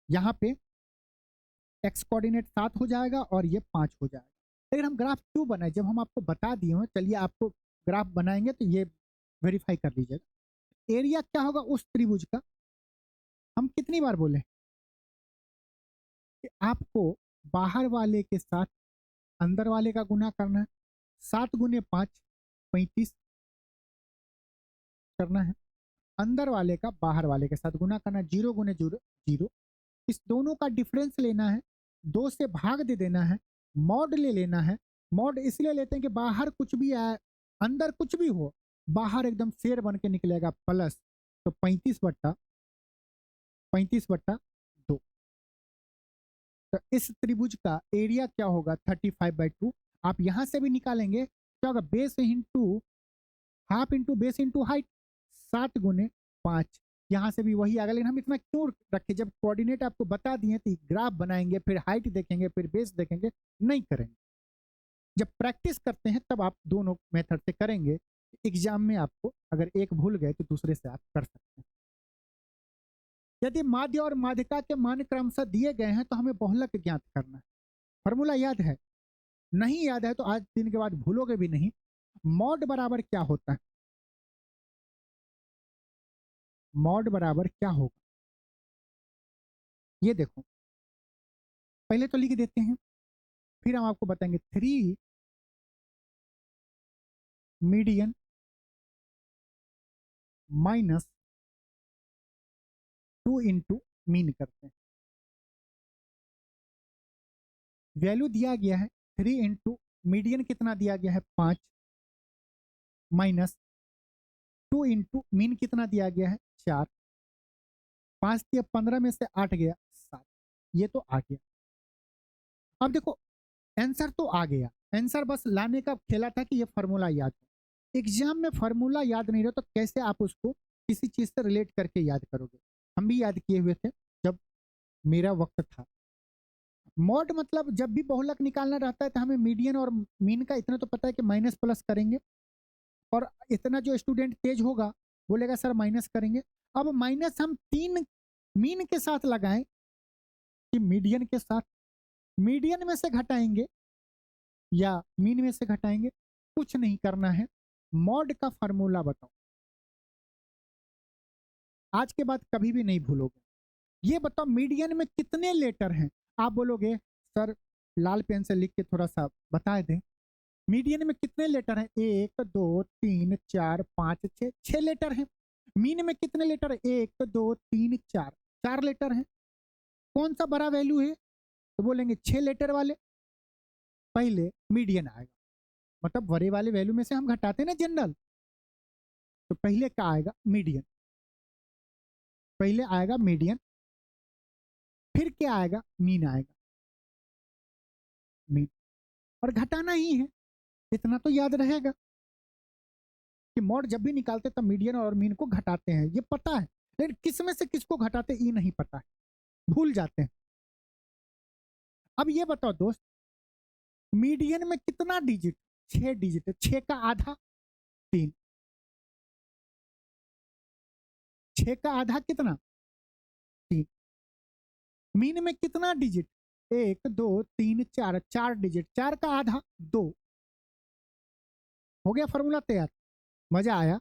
[SPEAKER 1] यहाँ पे x कोऑर्डिनेट 7 हो जाएगा और ये 5 हो जाएगा। लेकिन हम ग्राफ क्यों बनाए, जब हम आपको बता दिए हो, चलिए आपको ग्राफ बनाएंगे तो ये वेरीफाई कर लीजिएगा। एरिया क्या होगा उस त्रिभुज का, हम कितनी बार बोले कि आपको बाहर वाले के साथ अंदर वाले का गुना करना है। 7 गुने 5 35 करना है, अंदर वाले का बाहर वाले के साथ गुना करना है। 0 गुने 0 0, इस दोनों का डिफरेंस लेना है, 2 से भाग दे देना है, मॉड ले लेना है। मॉड इसलिए लेते हैं कि बाहर कुछ भी आए अंदर कुछ भी हो, बाहर एकदम शेर बन के निकलेगा प्लस, तो 35/2। तो इस त्रिभुज का एरिया क्या होगा 35/2। आप यहां से भी निकालेंगे, क्या होगा base into half into base into height, 7 गुने 5, यहाँ से भी वही आ गया। लेकिन हम इतना क्यों रखे, जब कोऑर्डिनेट आपको बता दिए तो ग्राफ बनाएंगे, फिर हाइट देखेंगे, फिर बेस देखेंगे, नहीं करेंगे। जब प्रैक्टिस करते हैं तब आप दोनों मेथड से करेंगे। एग्जाम में आपको अगर एक भूल गए तो दूसरे से आप कर सकते हैं। यदि माध्य और माध्यिका के मान क्रमशः दिए गए हैं तो हमें बहुलक ज्ञात करना है। फॉर्मूला याद है, नहीं याद है तो आज दिन के बाद भूलोगे भी नहीं। मॉड बराबर क्या होता है, मॉड बराबर क्या होगा ये देखो, पहले तो लिख देते हैं, फिर हम आपको बताएंगे 3 मीडियन माइनस 2 इंटू मीन करते हैं। वैल्यू दिया गया है 3 इंटू मीडियन कितना दिया गया है 5, माइनस 2 इंटू मीन कितना दिया गया है 4, 5 दिया 15 में से 8 गया 7, ये तो आ गया। अब देखो आंसर तो आ गया, आंसर बस लाने का खेला था कि ये फार्मूला याद हो। एग्जाम में फार्मूला याद नहीं रहा तो कैसे आप उसको किसी चीज से रिलेट करके याद करोगे। हम भी याद किए हुए थे जब मेरा वक्त था। मॉड मतलब जब भी बहुलक निकालना रहता है तो हमें मीडियन और मीन का इतना तो पता है कि माइनस प्लस करेंगे, और इतना जो स्टूडेंट तेज होगा बोलेगा सर माइनस करेंगे। अब माइनस हम 3 मीन के साथ लगाएं कि मीडियन के साथ, मीडियन में से घटाएंगे या मीन में से घटाएंगे, कुछ नहीं करना है। मॉड का फार्मूला बताओ, आज के बाद कभी भी नहीं भूलोगे। ये बताओ मीडियन में कितने लेटर हैं। आप बोलोगे सर लाल पेन से लिख के थोड़ा सा बता दें, मीडियन में कितने लेटर हैं, 1 2 3 4 5 6, 6 लेटर हैं। मीन में कितने लेटर है, 1 2 3 4, 4 लेटर हैं। कौन सा बड़ा वैल्यू है, तो बोलेंगे 6 लेटर वाले, पहले मीडियन आएगा, मतलब बड़े वाले वैल्यू में से हम घटाते हैं ना जनरल, तो पहले क्या आएगा मीडियन, पहले आएगा मीडियन, फिर क्या आएगा मीन आएगा, मीन, और घटाना ही है। इतना तो याद रहेगा कि मॉड जब भी निकालते तब मीडियन और मीन को घटाते हैं, ये पता है। लेकिन किस में से किसको घटाते ये नहीं पता है, भूल जाते हैं। अब ये बताओ दोस्त, मीडियन में कितना डिजिट, 6 डिजिट है, 6 का आधा 3, 6 का आधा कितना 3। मीन में कितना डिजिट, 1 2 3 4, 4 डिजिट, 4 का आधा 2। हो गया फॉर्मूला तैयार, मजा आया।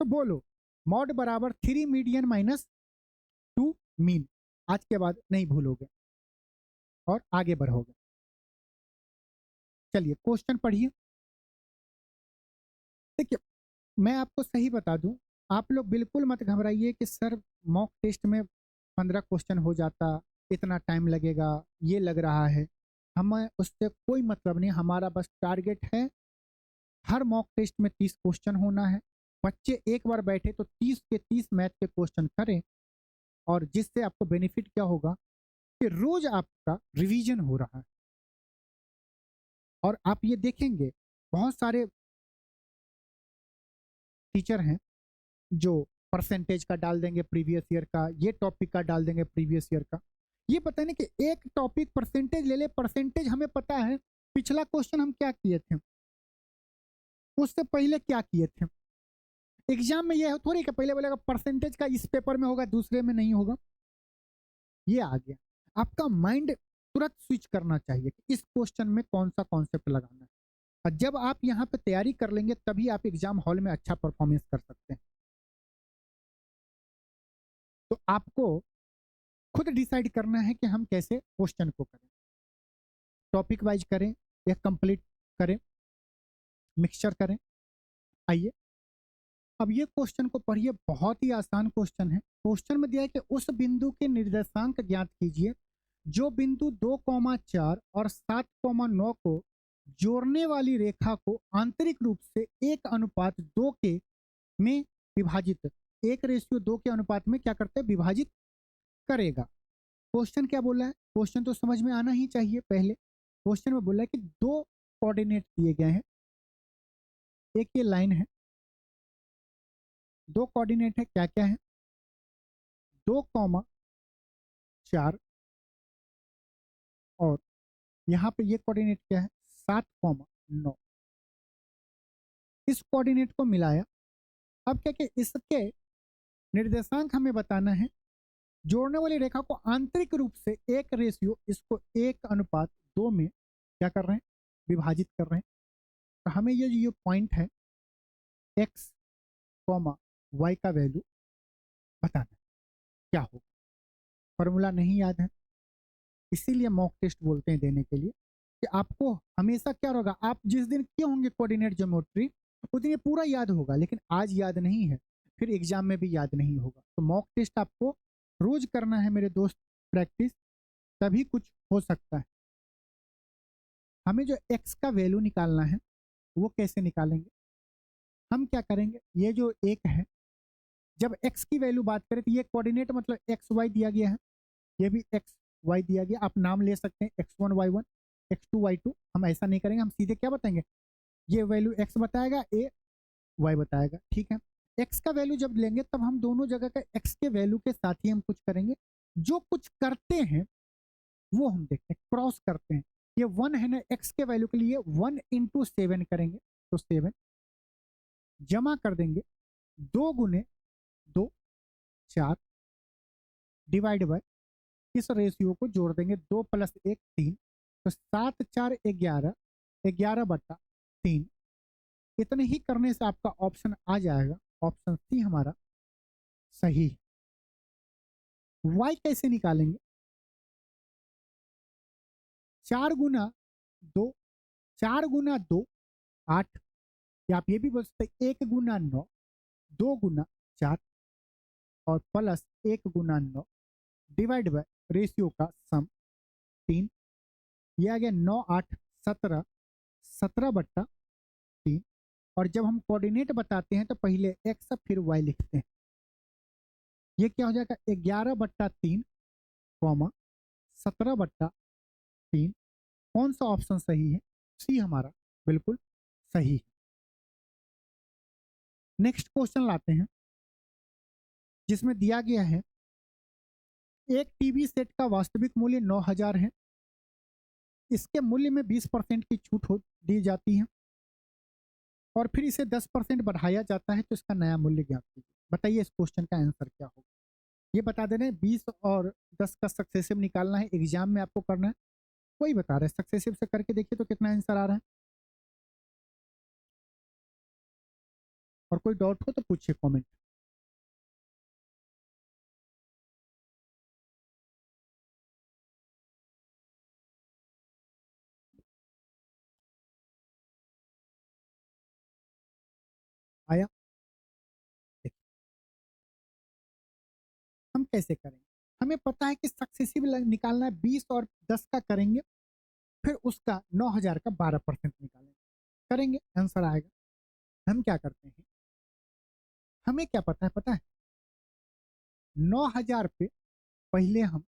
[SPEAKER 1] तो बोलो मॉड बराबर 3 मीडियन माइनस 2 मीन, आज के बाद नहीं भूलोगे और आगे बढ़ोगे। चलिए क्वेश्चन पढ़िए। देखिए मैं आपको सही बता दूं, आप लोग बिल्कुल मत घबराइए कि सर मॉक टेस्ट में 15 क्वेश्चन हो जाता, इतना टाइम लगेगा, ये लग रहा है। हमें उससे कोई मतलब नहीं, हमारा बस टारगेट है हर मॉक टेस्ट में 30 क्वेश्चन होना है। बच्चे एक बार बैठे तो 30 के 30 मैथ के क्वेश्चन करें, और जिससे आपको बेनिफिट क्या होगा कि रोज आपका रिवीजन हो रहा है। और आप ये देखेंगे बहुत सारे टीचर हैं जो परसेंटेज का डाल देंगे प्रीवियस ईयर का, ये टॉपिक का डाल देंगे प्रीवियस ईयर का। ये पता नहीं कि एक टॉपिक परसेंटेज ले ले, परसेंटेज हमें पता है पिछला क्वेश्चन हम क्या किए थे, उससे पहले क्या किए थे। एग्जाम में ये थोड़ी कि पहले बोलेगा परसेंटेज का इस पेपर में होगा दूसरे में नहीं होगा। ये आ गया, आपका माइंड तुरंत स्विच करना चाहिए कि इस क्वेश्चन में कौन सा कॉन्सेप्ट लगाना है। और जब आप यहाँ पे तैयारी कर लेंगे तभी आप एग्जाम हॉल में अच्छा परफॉर्मेंस कर सकते हैं। तो आपको खुद डिसाइड करना है कि हम कैसे क्वेश्चन को करें, टॉपिक वाइज करें या कंप्लीट करें, मिक्सचर करें। आइए अब ये क्वेश्चन को पढ़िए, बहुत ही आसान क्वेश्चन है। क्वेश्चन में दिया है कि उस बिंदु के निर्देशांक ज्ञात कीजिए जो बिंदु 2,4 और 7,9 को जोड़ने वाली रेखा को आंतरिक रूप से 1:2 के में विभाजित, 1:2 के अनुपात में क्या करते हैं, विभाजित करेगा। क्वेश्चन क्या बोला है, क्वेश्चन तो समझ में आना ही चाहिए। पहले क्वेश्चन में बोला है कि दो कोऑर्डिनेट दिए गए हैं, एक ये लाइन है, दो कोऑर्डिनेट है, क्या क्या है, 2,4, और यहाँ पे ये कोऑर्डिनेट क्या है, 7,9। इस कोऑर्डिनेट को मिलाया। अब क्या कि इसके निर्देशांक हमें बताना है, जोड़ने वाली रेखा को आंतरिक रूप से इसको 1:2 में क्या कर रहे हैं, विभाजित कर रहे हैं। तो हमें ये पॉइंट है एक्स कॉमा वाई का वैल्यू बताना है, क्या होगा। फॉर्मूला नहीं याद है, इसीलिए मॉक टेस्ट बोलते हैं देने के लिए कि आपको हमेशा क्या होगा, आप जिस दिन किए होंगे कोऑर्डिनेट ज्योमेट्री उस दिन ये पूरा याद होगा, लेकिन आज याद नहीं है, फिर एग्जाम में भी याद नहीं होगा। तो मॉक टेस्ट आपको रोज करना है मेरे दोस्त, प्रैक्टिस, तभी कुछ हो सकता है। हमें जो एक्स का वैल्यू निकालना है वो कैसे निकालेंगे, हम क्या करेंगे, ये जो एक है, जब एक्स की वैल्यू बात करें तो ये कोऑर्डिनेट मतलब एक्स वाई दिया गया है, ये भी एक्स वाई दिया गया। आप नाम ले सकते हैं x1 y1, x2 y2। हम ऐसा नहीं करेंगे, हम सीधे क्या बताएंगे, ये वैल्यू एक्स बताएगा, ए वाई बताएगा, ठीक है। एक्स का वैल्यू जब लेंगे तब हम दोनों जगह का एक्स के वैल्यू के साथ ही हम कुछ करेंगे, जो कुछ करते हैं वो हम देखते हैं, क्रॉस करते हैं। ये 1 है ना, एक्स के वैल्यू के लिए 1 × 7 करेंगे, तो 7 जमा कर देंगे, 2 × 2 4 डिवाइड बाय, इस रेशियो को जोड़ देंगे, 2 + 1 3, तो 7 4 11, 11/3। इतने ही करने से आपका ऑप्शन आ जाएगा, ऑप्शन सी हमारा सही है। वाई कैसे निकालेंगे, 4 × 2, 4 × 2 8, या आप ये भी बोल सकते हैं 1 × 9, 2 × 4 और प्लस 1 × 9 डिवाइड बाय रेशियो का सम 3। ये आ गया 9 8 17, 17/3। और जब हम कोऑर्डिनेट बताते हैं तो पहले एक्स फिर वाई लिखते हैं। ये क्या हो जाएगा, 11/3 कॉमा 17/3। कौन सा ऑप्शन सही है, सी हमारा बिल्कुल सही है। नेक्स्ट क्वेश्चन लाते हैं, जिसमें दिया गया है एक टीवी सेट का वास्तविक मूल्य 9,000 है, इसके मूल्य में 20% की छूट दी जाती है, और फिर इसे 10% बढ़ाया जाता है, तो इसका नया मूल्य ज्ञात कीजिए। बताइए इस क्वेश्चन का आंसर क्या होगा। ये बता दे रहे हैं 20 और 10 का सक्सेसिव निकालना है, एग्जाम में आपको करना है। कोई बता रहे हैं सक्सेसिव से करके देखिए तो कितना आंसर आ रहा है, और कोई डाउट हो तो पूछिए कमेंट। आया, कैसे करेंगे? हमें पता है कि सक्सेसिव निकालना है, 20 और 10 का करेंगे, फिर उसका 9,000 का 12% निकालेंगे, करेंगे आंसर आएगा। हम क्या करते हैं, हमें क्या पता है 9,000 पे पहले हम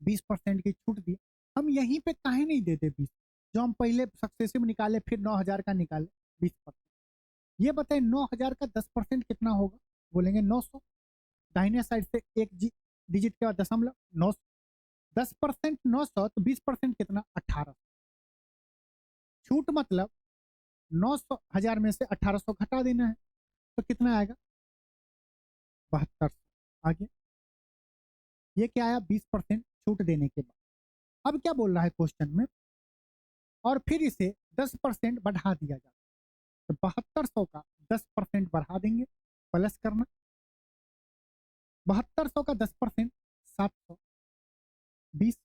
[SPEAKER 1] 20% की छूट दी, हम यहीं पे काहे नहीं देते 20, जो हम पहले सक्सेसिव निकाले फिर 9,000 का निकाले 20%। ये बताए 9,000 का 10% कितना होगा? बोलेंगे 900, दाहिने साइड से एक डिजिट के बाद दशमलव, 900, 10% 900, तो 20% कितना? 1800। छूट मतलब 9,000 में से 1800 घटा देना है, तो कितना आएगा? 7200। आगे ये क्या आया? 20% छूट देने के बाद। अब क्या बोल रहा है क्वेश्चन में, और फिर इसे 10% बढ़ा दिया जाता है, तो 7200 का 10% बढ़ा देंगे, प्लस करना, 7200 का 10% 720,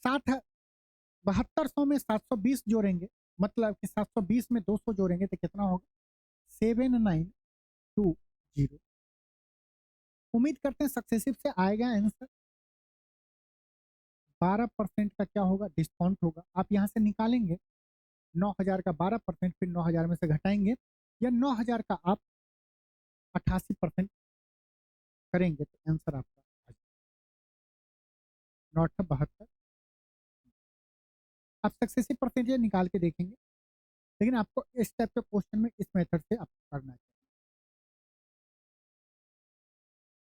[SPEAKER 1] 60, 7200 में 720 जोड़ेंगे, मतलब कि 720 में 200 जोड़ेंगे तो कितना होगा? 7920। उम्मीद करते हैं सक्सेसिव से आएगा आंसर। 12% का क्या होगा? डिस्काउंट होगा। आप यहाँ से निकालेंगे 9,000 का 12%, फिर 9,000 में से घटाएंगे, या 9,000 का आप 88% करेंगे तो आंसर आपका 972। आप सक्सेसिव परसेंटेज निकाल के देखेंगे, लेकिन आपको इस टाइप के क्वेश्चन में इस मेथड से आपको करना चाहिए।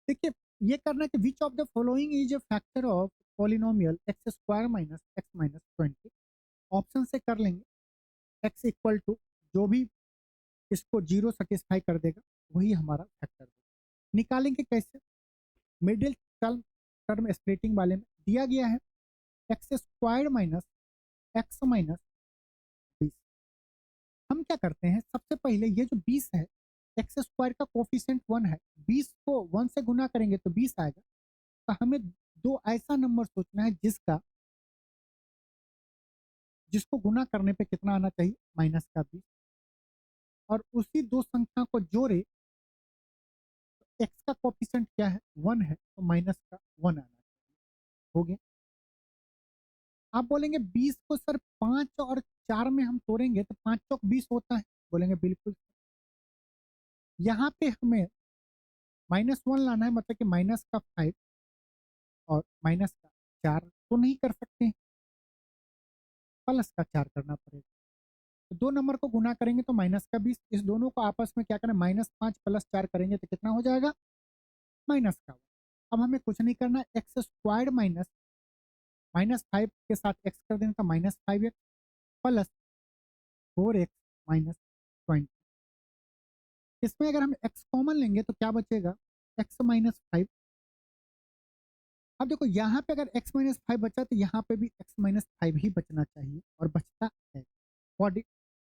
[SPEAKER 1] देखिए ये करना है कि which of the following is a factor of polynomial x square minus x minus 20। Option से कर लेंगे, एक्स इक्वल टू जो भी इसको जीरो सेटिस्फाई कर देगा वही हमारा फैक्टर होगा। निकालेंगे कैसे? मिडिल टर्म टर्म स्प्लिटिंग वाले में दिया गया है x square minus x minus 20। हम क्या करते हैं, सबसे पहले ये जो 20 है, एक्स स्क्वायर का कोफिशिएंट 1 है, 20 को 1 से गुना करेंगे तो 20 आएगा। तो हमें दो ऐसा नंबर सोचना है जिसको गुना करने पे कितना आना चाहिए? माइनस का 20, और उसी दो संख्या को जोड़े, तो एक्स का कोफिशिएंट क्या है? 1 है, तो माइनस का 1 आना चाहिए। हो गया। आप बोलेंगे 20 को सर 5 और 4 में हम तोड़ेंगे तो 5 चौक 20 होता है। बोलेंगे बिल्कुल। यहाँ पे हमें -1 लाना है, मतलब कि माइनस का 5 और माइनस का 4 तो नहीं कर सकते, प्लस का 4 करना पड़ेगा। तो दो नंबर को गुना करेंगे तो माइनस का 20, इस दोनों को आपस में क्या करें? -5 + 4 करेंगे तो कितना हो जाएगा? माइनस का 1। अब हमें कुछ नहीं करना, एक्स स्क्वायर माइनस -5 के साथ एक्स कर देने का -5x प्लस 4x माइनस 20। इसमें अगर हम x कॉमन लेंगे तो क्या बचेगा? x minus 5। अब देखो यहाँ पे अगर x माइनस 5 बचा तो यहाँ पे भी x माइनस 5 ही बचना चाहिए, और बचता है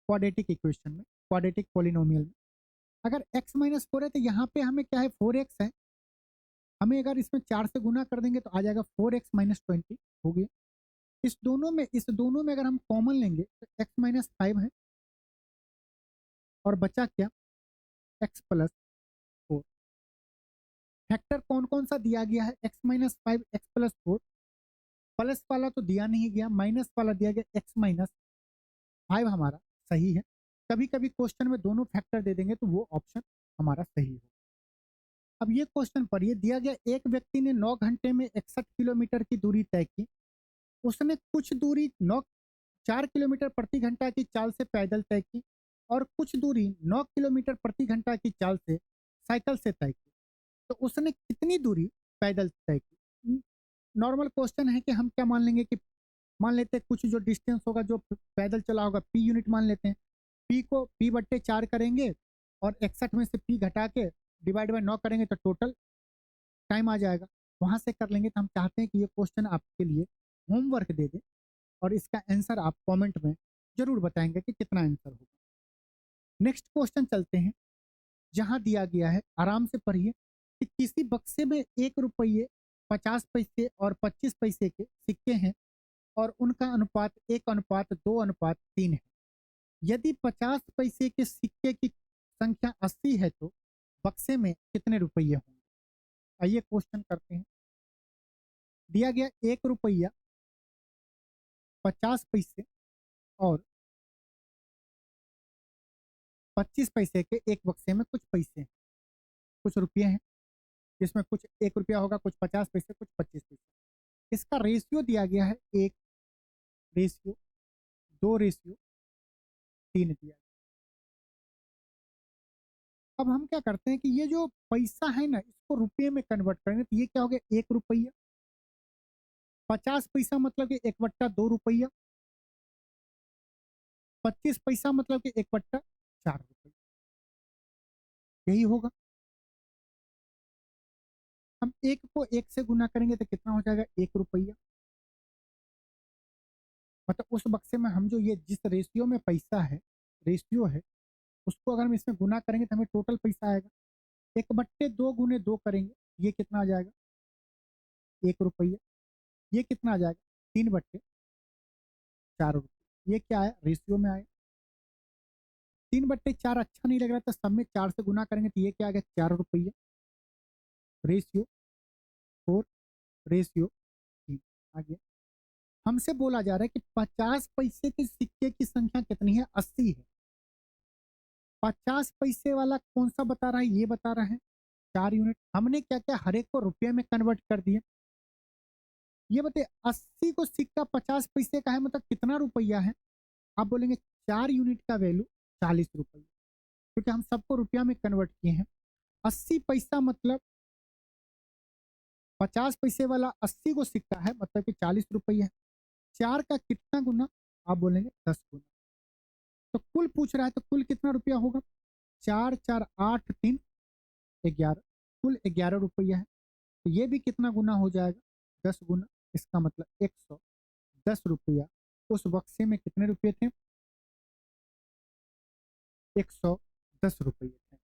[SPEAKER 1] क्वाड्रेटिक इक्वेशन में, क्वाड्रेटिक पॉलिनोमियल में। अगर x माइनस 4 है तो यहाँ पे हमें क्या है? 4x है। हमें अगर इसमें 4 से गुना कर देंगे तो आ जाएगा 4x माइनस 20। हो गया। इस दोनों में अगर हम कॉमन लेंगे तो x माइनस 5 है, और बचा क्या? x plus 4। फैक्टर कौन कौन सा दिया गया है? x minus 5, x plus 4। Plus वाला तो दिया नहीं गया, माइनस वाला दिया गया, x माइनस 5 हमारा सही है। कभी कभी क्वेश्चन में दोनों फैक्टर दे देंगे तो वो ऑप्शन हमारा सही हो। अब ये क्वेश्चन पढ़िए, दिया गया एक व्यक्ति ने 9 घंटे में 61 किलोमीटर की दूरी तय की। उसने कुछ दूरी 4 किलोमीटर प्रति घंटा की चाल से पैदल तय की, और कुछ दूरी 9 किलोमीटर प्रति घंटा की चाल से साइकिल से तय की। तो उसने कितनी दूरी पैदल तय की? नॉर्मल क्वेश्चन है कि हम क्या मान लेंगे कि मान लेते हैं कुछ जो डिस्टेंस होगा जो पैदल चला होगा, पी यूनिट मान लेते हैं। पी को p/4 करेंगे, और 61 में से p घटा के डिवाइड बाय 9 करेंगे तो टोटल टाइम आ जाएगा, वहां से कर लेंगे। तो हम चाहते हैं कि ये क्वेश्चन आपके लिए होमवर्क दे दे, और इसका आंसर आप कमेंट में जरूर बताएंगे कि कितना आंसर होगा। नेक्स्ट क्वेश्चन चलते हैं, जहां दिया गया है, आराम से पढ़िए, कि किसी बक्से में 1 रुपये, 50 पैसे और 25 पैसे के सिक्के हैं, और उनका अनुपात 1:2:3 है। यदि 50 पैसे के सिक्के की संख्या 80 है तो बक्से में कितने रुपये होंगे। आइए क्वेश्चन करते हैं। दिया गया 1 रुपया 50 पैसे और 25 पैसे के एक बक्से में कुछ पैसे हैं, कुछ रुपये हैं, जिसमें कुछ 1 रुपया होगा, कुछ 50 पैसे, कुछ 25 पैसे। इसका रेशियो दिया गया है 1:2:3 दिया गया। अब हम क्या करते हैं कि ये जो पैसा है ना, इसको रुपये में कन्वर्ट करेंगे तो ये क्या हो गया 1 रुपया। 50 पैसा मतलब कि 1/2 रुपया। 25 पैसा मतलब कि 1/4 रुपया। यही होगा। हम 1 को 1 से गुना करेंगे तो कितना हो जाएगा 1 रुपया। मतलब उस बक्से में हम जो ये जिस रेशियो में पैसा है, रेशियो है, उसको अगर हम इसमें गुना करेंगे तो हमें टोटल पैसा आएगा। 1/2 गुने 2 करेंगे, ये कितना आ जाएगा 1 रुपया। ये कितना आ जाएगा 3/4 रुपये। ये क्या है रेशियो में आया। 3/4 अच्छा नहीं लग रहा तो सब में 4 से गुना करेंगे तो ये क्या आ गया 4 रुपया। रेशियो 4 रेशियो 3 आ गया। हमसे बोला जा रहा है कि 50 पैसे के सिक्के की संख्या कितनी है 80 है। 50 पैसे वाला कौन सा बता रहा है, ये बता रहा है 4 यूनिट। हमने क्या क्या हर एक को रुपये में कन्वर्ट कर दिया। ये बताइए 80 को सिक्का 50 पैसे का है, मतलब कितना रुपया है। आप बोलेंगे 4 यूनिट का वैल्यू 40 रुपया, क्योंकि हम सबको रुपया में कन्वर्ट किए हैं। 80 पैसा मतलब 50 पैसे वाला 80 को सिक्का है, मतलब कि 40 रुपया है। 4 का कितना गुना, आप बोलेंगे 10 गुना। तो कुल पूछ रहा है तो कुल कितना रुपया होगा 4 4 8 3 11, कुल 11 रुपया है। तो ये भी कितना गुना हो जाएगा 10 गुना। इसका मतलब 110 रुपया। उस बक्से में कितने रुपये थे 110 रुपये थे।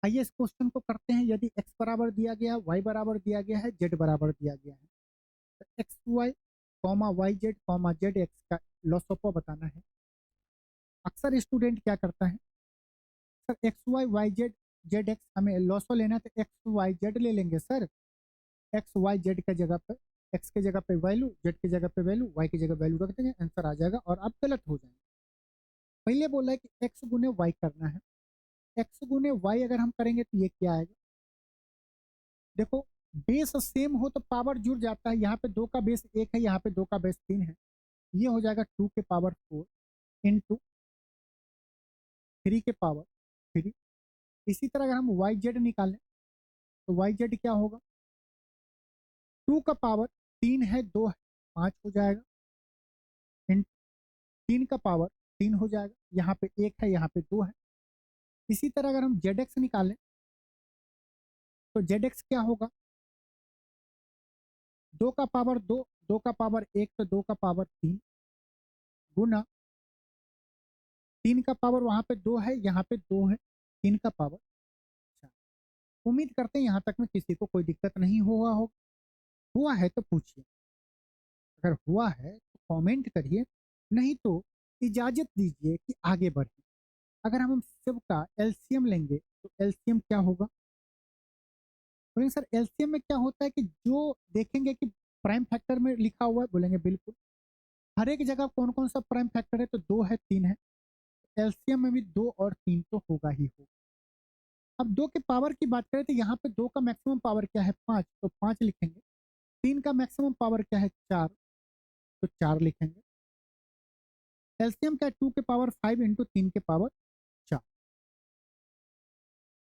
[SPEAKER 1] आइए इस क्वेश्चन को करते हैं। यदि x बराबर दिया गया है, y बराबर दिया गया है, z बराबर दिया गया है, तो X Y comma Y Z comma Z X का लॉसोपा बताना है। अक्सर स्टूडेंट क्या करता है, sir X Y Y Z Z X हमें लॉसो लेना है तो एक्स वाई जेड ले लेंगे सर। एक्स वाई जेड के जगह पे, एक्स के जगह पे वैल्यू, जेड की जगह पे वैल्यू, वाई की जगह वैल्यू रख देंगे, आंसर आ जाएगा और आप गलत हो जाएंगे। पहले बोला है कि एक्स गुने वाई करना है। एक्स गुने वाई अगर हम करेंगे तो ये क्या आएगा, देखो बेस सेम हो तो पावर जुड़ जाता है। यहाँ पे 2 का बेस 1 है, यहाँ पे 2 का बेस 3 है। ये हो जाएगा 2 के पावर 4 इंटू 3 के पावर 3। इसी तरह अगर हम वाई जेड निकालें तो वाई जेड क्या होगा, 2 का पावर 3 है, 2 है, 5 हो जाएगा। इन 3 का पावर 3 हो जाएगा। यहाँ पे 1 है, यहाँ पे 2 है। इसी तरह अगर हम जेड एक्स निकालें तो जेड एक्स क्या होगा, 2 का पावर 2, 2 का पावर 1 तो 2 का पावर 3 गुना 3 का पावर वहां पे 2 है, यहाँ पे 2 है, 3 का पावर 4। उम्मीद करते हैं यहाँ तक में किसी को कोई दिक्कत नहीं हुआ है तो पूछिए। अगर हुआ है तो कमेंट करिए, नहीं तो इजाजत दीजिए कि आगे बढ़े। अगर हम सबका एलसीएम लेंगे तो एलसीएम क्या होगा, बोलेंगे सर एलसीएम में क्या होता है कि जो देखेंगे कि प्राइम फैक्टर में लिखा हुआ है, बोलेंगे बिल्कुल। हर एक जगह कौन कौन सा प्राइम फैक्टर है, तो 2 है 3 है। एलसीएम में भी 2 और 3 तो होगा ही होगा। अब 2 के पावर की बात करें तो यहाँ पे 2 का मैक्सिमम पावर क्या है 5, तो 5 लिखेंगे। 3 का मैक्सिमम पावर क्या है 4, तो 4 लिखेंगे। एलसीएम क्या है 2 के पावर 5 इंटू 3 के पावर 4।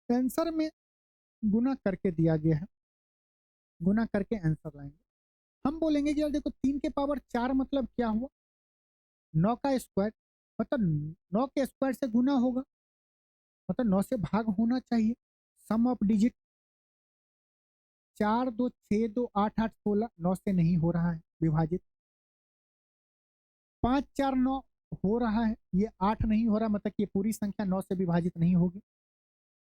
[SPEAKER 1] आंसर में गुना करके दिया गया है, गुना करके आंसर लाएंगे। हम बोलेंगे कि यार देखो 3 के पावर 4 मतलब क्या हुआ 9 का स्क्वायर, मतलब 9 के स्क्वायर से गुना होगा, मतलब 9 से भाग होना चाहिए। सम ऑफ डिजिट 4 2 6 2 8 8 16, 9 से नहीं हो रहा है विभाजित। 5 4 9 हो रहा है, ये 8 नहीं हो रहा, मतलब कि ये पूरी संख्या 9 से विभाजित नहीं होगी।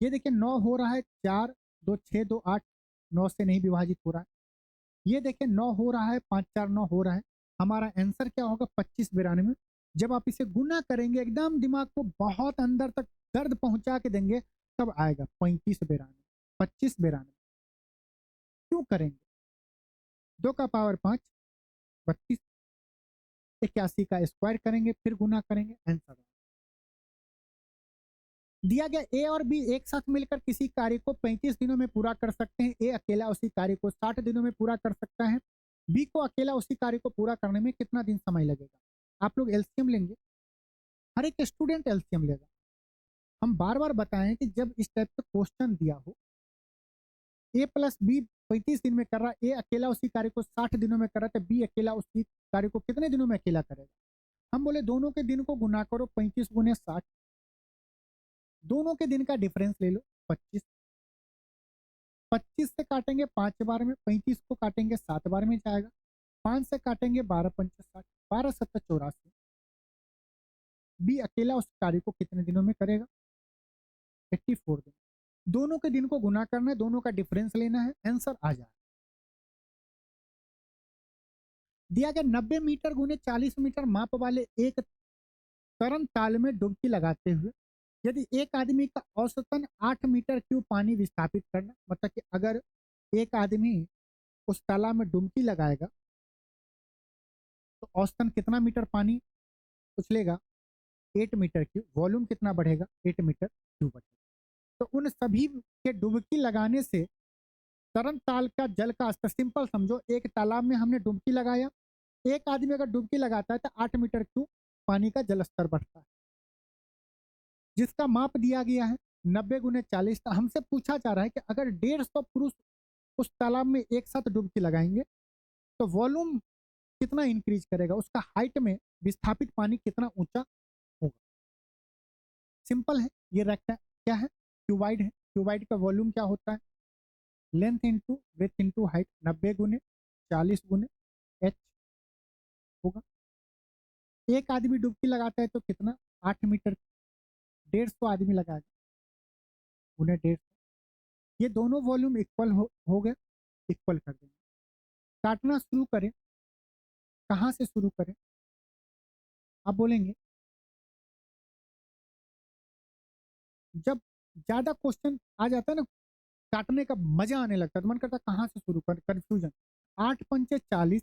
[SPEAKER 1] ये देखिए 9 हो रहा है, 4 2 6 2 8, 9 से नहीं विभाजित हो रहा है। ये देखिए 9 हो रहा है, 5 4 9 हो रहा है। हमारा आंसर क्या होगा 2592। जब आप इसे गुना करेंगे एकदम दिमाग को बहुत अंदर तक दर्द पहुंचा के देंगे तब आएगा 3592, 2592। क्यों करेंगे? 2 का पावर 5, 32, 81 का स्क्वायर करेंगे फिर गुना करेंगे, आंसर दिया गया। ए और बी एक साथ मिलकर किसी कार्य को 35 दिनों में पूरा कर सकते हैं। ए अकेला उसी कार्य को 60 दिनों में पूरा कर सकता है। बी को अकेला उसी कार्य को पूरा करने में कितना दिन समय लगेगा? आप लोग एलसीएम लेंगे, हर एक स्टूडेंट एलसीएम लेगा। हम बार बार बताएं कि जब इस टाइप का क्वेश्चन दिया हो, ए प्लस बी 35 दिन में कर रहा है, ए अकेला उसी कार्य को 60 दिनों में कर रहा है, तो बी अकेला उसी कार्य को कितने दिनों में अकेला करेगा? हम बोले दोनों के दिन को गुना करो 35 गुने 60, दोनों के दिन का डिफरेंस ले लो 25, 25 से काटेंगे 5 बार में, 35 को काटेंगे 7 बार में जाएगा, 5 से काटेंगे 12×5 = 60, 12×7 = 84। बी अकेला उस कार्य को कितने दिनों में करेगा? 84 दिन। दोनों के दिन को गुना करना है, दोनों का डिफरेंस लेना है, आंसर आ जाए। दिया गया 90 मीटर गुने 40 मीटर माप वाले एक तरन ताल में डुबकी लगाते हुए यदि एक आदमी का औसतन 8 मीटर क्यूब पानी विस्थापित करना, मतलब कि अगर एक आदमी उस तालाब में डुबकी लगाएगा तो औसतन कितना मीटर पानी उछलेगा? 8 मीटर क्यूब। वॉल्यूम कितना बढ़ेगा? 8 मीटर क्यूब बढ़ेगा। तो उन सभी के डुबकी लगाने से तरन ताल का जल का स्तर, सिंपल समझो, एक तालाब में हमने डुबकी लगाया, एक आदमी अगर डुबकी लगाता है तो 8 मीटर क्यूब पानी का जल स्तर बढ़ता है, जिसका माप दिया गया है 90 गुने 40। हमसे पूछा जा रहा है कि अगर 150 पुरुष उस तालाब में एक साथ डुबकी लगाएंगे तो वॉल्यूम कितना इंक्रीज करेगा, उसका हाइट में विस्थापित पानी कितना ऊंचा होगा। सिंपल है, ये रेक्टा क्या है? क्यूबाइड है। क्यूबाइड का वॉल्यूम क्या होता है? Length into width into height, 90 गुने 40 गुने एच होगा। एक आदमी डुबकी लगाता है तो कितना? 8 मीटर। 150 आदमी लगाएगा, उन्हें 150, ये दोनों वॉल्यूम इक्वल हो गए, इक्वल कर देंगे। काटना शुरू करें, कहाँ से शुरू करें? आप बोलेंगे जब ज्यादा क्वेश्चन आ जाता है ना, काटने का मजा आने लगता है, तो मन करता है कहाँ से शुरू कर, कंफ्यूजन। 8×5 = 40,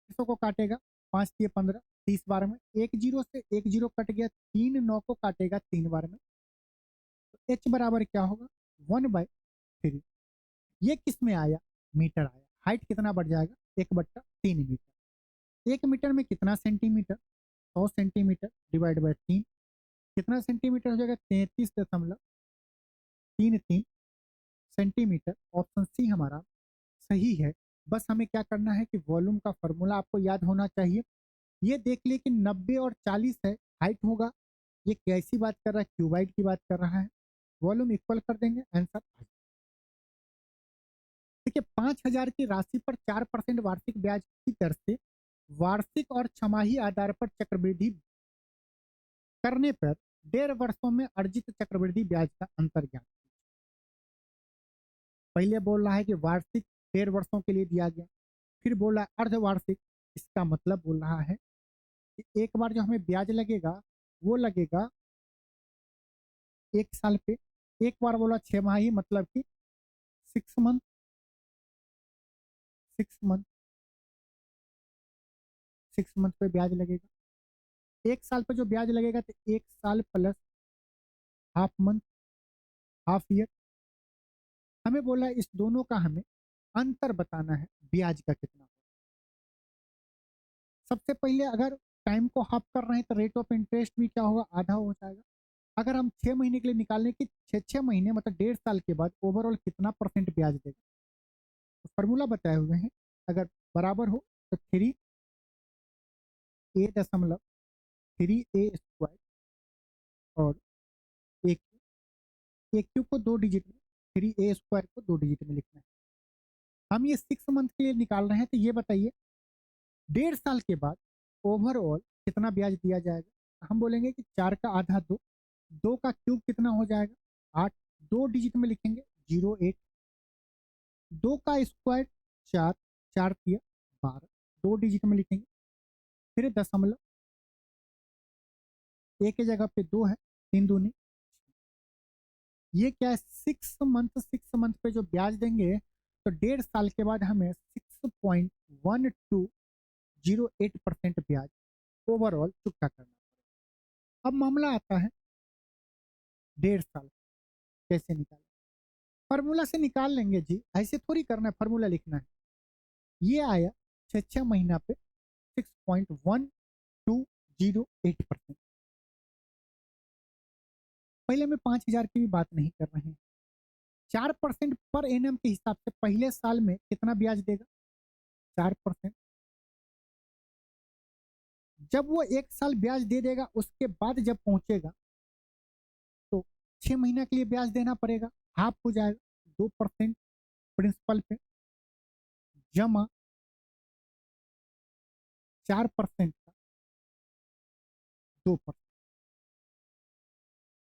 [SPEAKER 1] 100 को काटेगा, 5×3 = 15, 30 बार में। एक जीरो से एक जीरो कट गया, 3 9 को काटेगा 3 बार में, तो एच बराबर क्या होगा? 1/3। ये किस में आया? मीटर आया। हाइट कितना बढ़ जाएगा? 1/3 मीटर। 1 मीटर में कितना सेंटीमीटर? 100 सेंटीमीटर डिवाइड बाय 3, कितना सेंटीमीटर हो जाएगा? 33.33 सेंटीमीटर। ऑप्शन सी हमारा सही है। बस हमें क्या करना है कि वॉल्यूम का फॉर्मूला आपको याद होना चाहिए। ये देख लिए कि 90 और 40 है, हाइट होगा। ये कैसी बात कर रहा है? क्यूबाइड की बात कर रहा है। वॉल्यूम इक्वल कर देंगे, आंसर। देखिए, 5,000 की राशि पर 4% वार्षिक ब्याज की दर से वार्षिक और छमाही आधार पर चक्रवृद्धि करने पर 1.5 वर्षों में अर्जित चक्रवृद्धि ब्याज का अंतर ज्ञात। पहले बोल रहा है कि वार्षिक 1.5 वर्षों के लिए दिया गया, फिर बोल रहा है अर्धवार्षिक। इसका मतलब बोल रहा है कि एक बार जो हमें ब्याज लगेगा वो लगेगा 1 साल पे, एक बार बोला 6 माही, मतलब कि 6 मंथ, 6 मंथ, 6 मंथ पे ब्याज लगेगा। 1 साल पे जो ब्याज लगेगा तो 1 साल plus half month, half year. हमें बोला इस दोनों का हमें अंतर बताना है, ब्याज का कितना। सबसे पहले अगर टाइम को हाफ कर रहे हैं तो रेट ऑफ इंटरेस्ट भी क्या होगा? आधा हो जाएगा। अगर हम 6 महीने के लिए निकालने की, 6 6 महीने मतलब 1.5 साल के बाद ओवरऑल कितना परसेंट ब्याज देगा, तो फॉर्मूला बताए हुए हैं। अगर बराबर हो तो 3a.3a² और एक एक क्यूब को 2 डिजिट में, 3a² को 2 डिजिट में लिखना है। हम ये 6 मंथ के लिए निकाल रहे हैं, तो ये बताइए 1.5 साल के बाद ओवरऑल कितना ब्याज दिया जाएगा। हम बोलेंगे कि 4 का आधा 2, 2 का क्यूब कितना हो जाएगा? 8, 2 डिजिट में लिखेंगे 0.8, 2 का स्क्वायर 4, 4×3 = 12, 2 डिजिट में लिखेंगे, फिर दशमलव, एक की जगह पे 2 है, 3 दूनी। ये क्या है, 6 मंथ पे जो ब्याज देंगे तो 1.5 साल के बाद हमें 6.1208% ब्याज ओवरऑल चुकता करना। अब मामला आता है 1.5 साल कैसे निकालें। फार्मूला से निकाल लेंगे जी, ऐसे थोड़ी करना है, फार्मूला लिखना है। ये आया 6 महीना पे 6.1208%। पहले में 5,000 की भी बात नहीं कर रहे हैं। 4% पर एनएम के हिसाब से पहले साल में कितना ब्याज देगा, 4%। जब वो 1 साल ब्याज दे देगा उसके बाद जब पहुंचेगा तो 6 महीना के लिए ब्याज देना पड़ेगा, हाफ हो जाएगा। 2% प्रिंसिपल पे जमा 4% का 2%।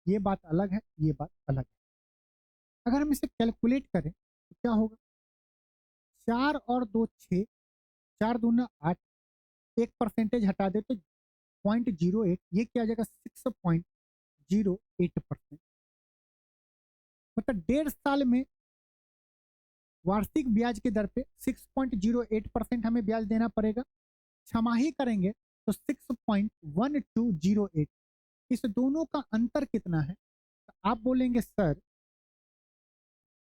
[SPEAKER 1] ये बात अलग है, ये बात अलग है। अगर हम इसे कैलकुलेट करें तो क्या होगा, 4 और 2 6, 4 दूना 8, 1% हटा दे तो 0.08, ये क्या आ जाएगा 6.08%। मतलब 1.5 साल में वार्षिक ब्याज के दर पे 6.08% हमें ब्याज देना पड़ेगा। छमाही करेंगे तो 6.1208। इस दोनों का अंतर कितना है, तो आप बोलेंगे सर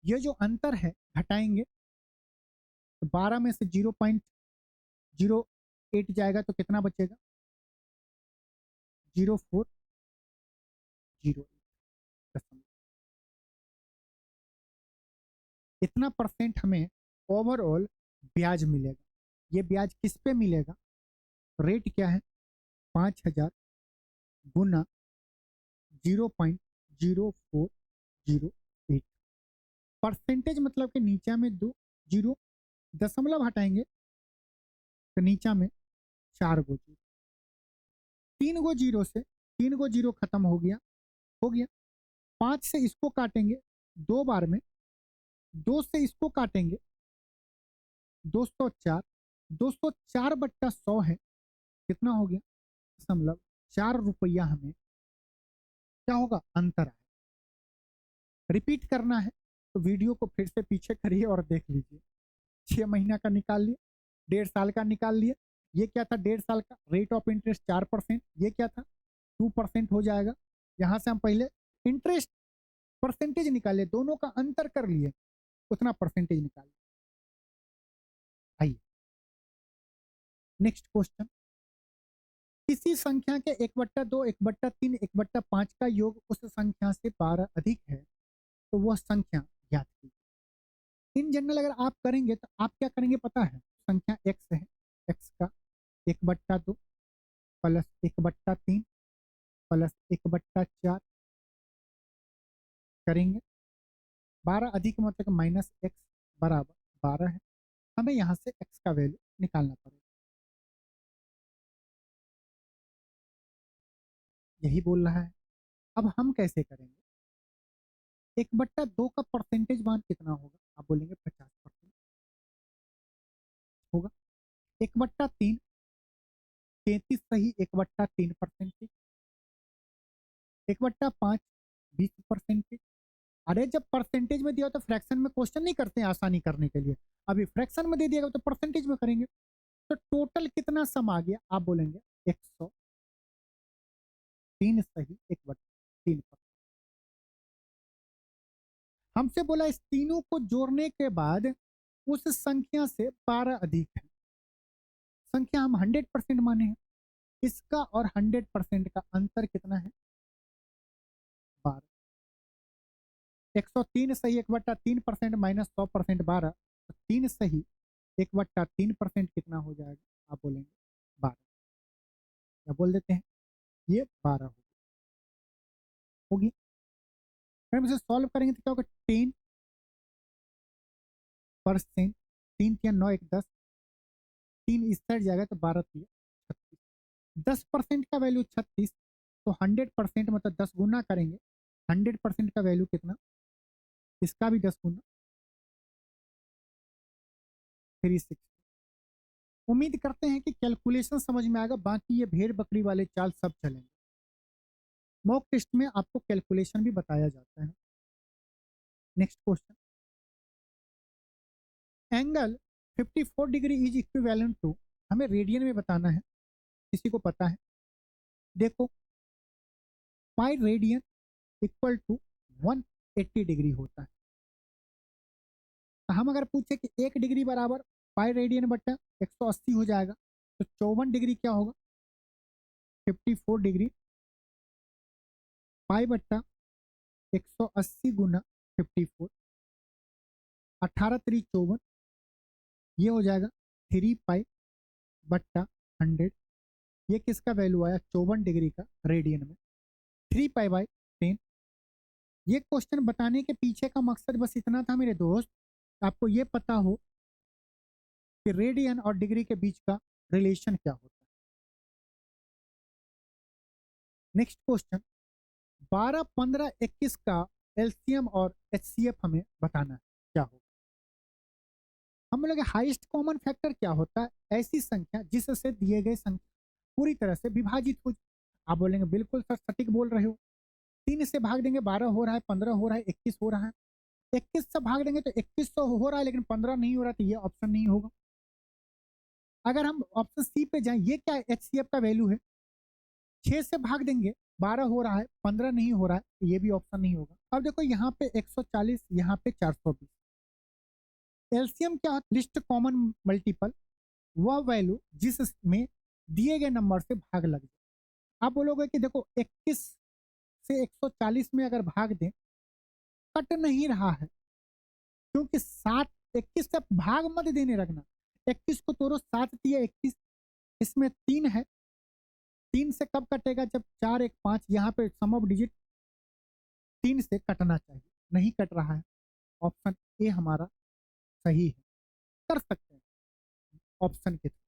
[SPEAKER 1] ये जो अंतर है घटाएंगे तो 12 में से 0.08 जाएगा तो कितना बचेगा, 0.408। इतना परसेंट हमें ओवरऑल ब्याज मिलेगा। ये ब्याज किस पे मिलेगा, रेट क्या है, 5,000 गुना 0.0408। परसेंटेज मतलब कि नीचा में 2 जीरो, दशमलव हटाएंगे तो नीचा में 4 गो जीरो, 3 गो जीरो से 3 गो जीरो खत्म हो गया, हो गया। 5 से इसको काटेंगे 2 बार में, 2 से इसको काटेंगे 204, 204/100 है, कितना हो गया, दशमलव 4 रुपया हमें क्या होगा, अंतर है। रिपीट करना है तो वीडियो को फिर से पीछे करिए और देख लीजिए। 6 महीना का निकाल लिए, 1.5 साल का निकाल लिए। ये क्या था, 1.5 साल का रेट ऑफ इंटरेस्ट 4%, ये क्या था 2% हो जाएगा। यहां से हम पहले इंटरेस्ट परसेंटेज निकाले, दोनों का अंतर कर लिए, उतना परसेंटेज निकाल। आइए नेक्स्ट क्वेश्चन। किसी संख्या के 1/2, 1/3, 1/5 का योग उस संख्या से 12 अधिक है तो वह संख्या ज्ञात कीजिए। इन जनरल अगर आप करेंगे तो आप क्या करेंगे पता है, संख्या x है, x का 1/2 प्लस 1/3 प्लस 1/4 करेंगे। 12 अधिक मतलब माइनस एक्स बराबर 12 है। हमें यहाँ से x का वैल्यू निकालना पड़ेगा, यही बोल रहा है। अब हम कैसे करेंगे, 1/2 का परसेंटेज मान कितना होगा, आप बोलेंगे 50% होगा। 1/3 33 सही 1/3%। 1/5 20%। अरे जब परसेंटेज में दिया तो फ्रैक्शन में क्वेश्चन नहीं करते हैं आसानी करने के लिए, अभी फ्रैक्शन में दे दिएगा तो परसेंटेज में करेंगे। तो टोटल कितना सम आ गया, आप बोलेंगे 103 सही 1/3। हमसे बोला इस तीनों को जोड़ने के बाद उस संख्या से 12 अधिक है। संख्या हम 100% माने हैं, इसका और 100% का अंतर कितना है, 12। 103 सही 1/3% माइनस 100% 12, तो 3 सही 1/3% कितना हो जाएगा, आप बोलेंगे 12। क्या बोल देते हैं, ये 12 होगी। फिर हम इसे सॉल्व करेंगे तो क्या होगा, 10%, 3 × 9 = 10, 3 इस साइड जाएगा तो 12×3 = 36। 10% का वैल्यू 36, तो 100% मतलब 10 गुना करेंगे, 100% का वैल्यू कितना, इसका भी 10 गुना 360। उम्मीद करते हैं कि कैलकुलेशन समझ में आएगा, बाकी ये भेड़ बकरी वाले चाल सब चलेंगे। मॉक टेस्ट में आपको कैलकुलेशन भी बताया जाता है। Next question, angle 54 degree is equivalent to, हमें रेडियन में बताना है, किसी को पता है? देखो, pi radian equal to 180 degree होता है। तो हम अगर पूछे कि 1 डिग्री बराबर पाई रेडियन बटा 180 हो जाएगा, तो 54 डिग्री क्या होगा? 54 डिग्री पाई बट्टा 180 गुना 54, 18 3 54, ये हो जाएगा 3 पाई बट्टा 100। ये किसका वैल्यू आया? 54 डिग्री का रेडियन में, 3 पाई बाई 10। ये क्वेश्चन बताने के पीछे का मकसद बस इतना था मेरे दोस्त, आपको ये पता हो कि रेडियन और डिग्री के बीच का रिलेशन क्या होता है। नेक्स्ट क्वेश्चन, 12 15 21 का एलसीएम और एचसीएफ हमें बताना है, क्या होगा? हम लोग हाईएस्ट कॉमन फैक्टर क्या होता है? ऐसी संख्या जिससे दिए गए संख्या पूरी तरह से विभाजित हो। आप बोलेंगे बिल्कुल सर सटीक बोल रहे हो, 3 से भाग देंगे 12 हो रहा है, 15 हो रहा है, 21 हो रहा है। 21 से भाग देंगे तो 21 तो हो रहा है, लेकिन 15 नहीं हो रहा, तो ये ऑप्शन नहीं होगा। अगर हम ऑप्शन सी पे जाएं, ये क्या एचसीएफ का वैल्यू है, 6 से भाग देंगे 12 हो रहा है, 15 नहीं हो रहा है, ये भी ऑप्शन नहीं होगा। अब देखो यहाँ पे 140, यहाँ पे 420। एलसीएम क्या होता है? लिस्ट कॉमन मल्टीपल, वह वैल्यू जिसमें दिए गए नंबर से भाग लग जाए। आप बोलोगे कि देखो 21 से 140 में अगर भाग दें, कट नहीं रहा है, क्योंकि 7 21 से भाग मत देने रखना, 21 को तोड़ो, 7 दिया 21, इसमें 3 है, 3 से कब कटेगा? जब 4 1 5, यहाँ पे सम ऑफ डिजिट 3 से कटना चाहिए, नहीं कट रहा है। ऑप्शन ए हमारा सही है, कर सकते हैं ऑप्शन के थ्रू।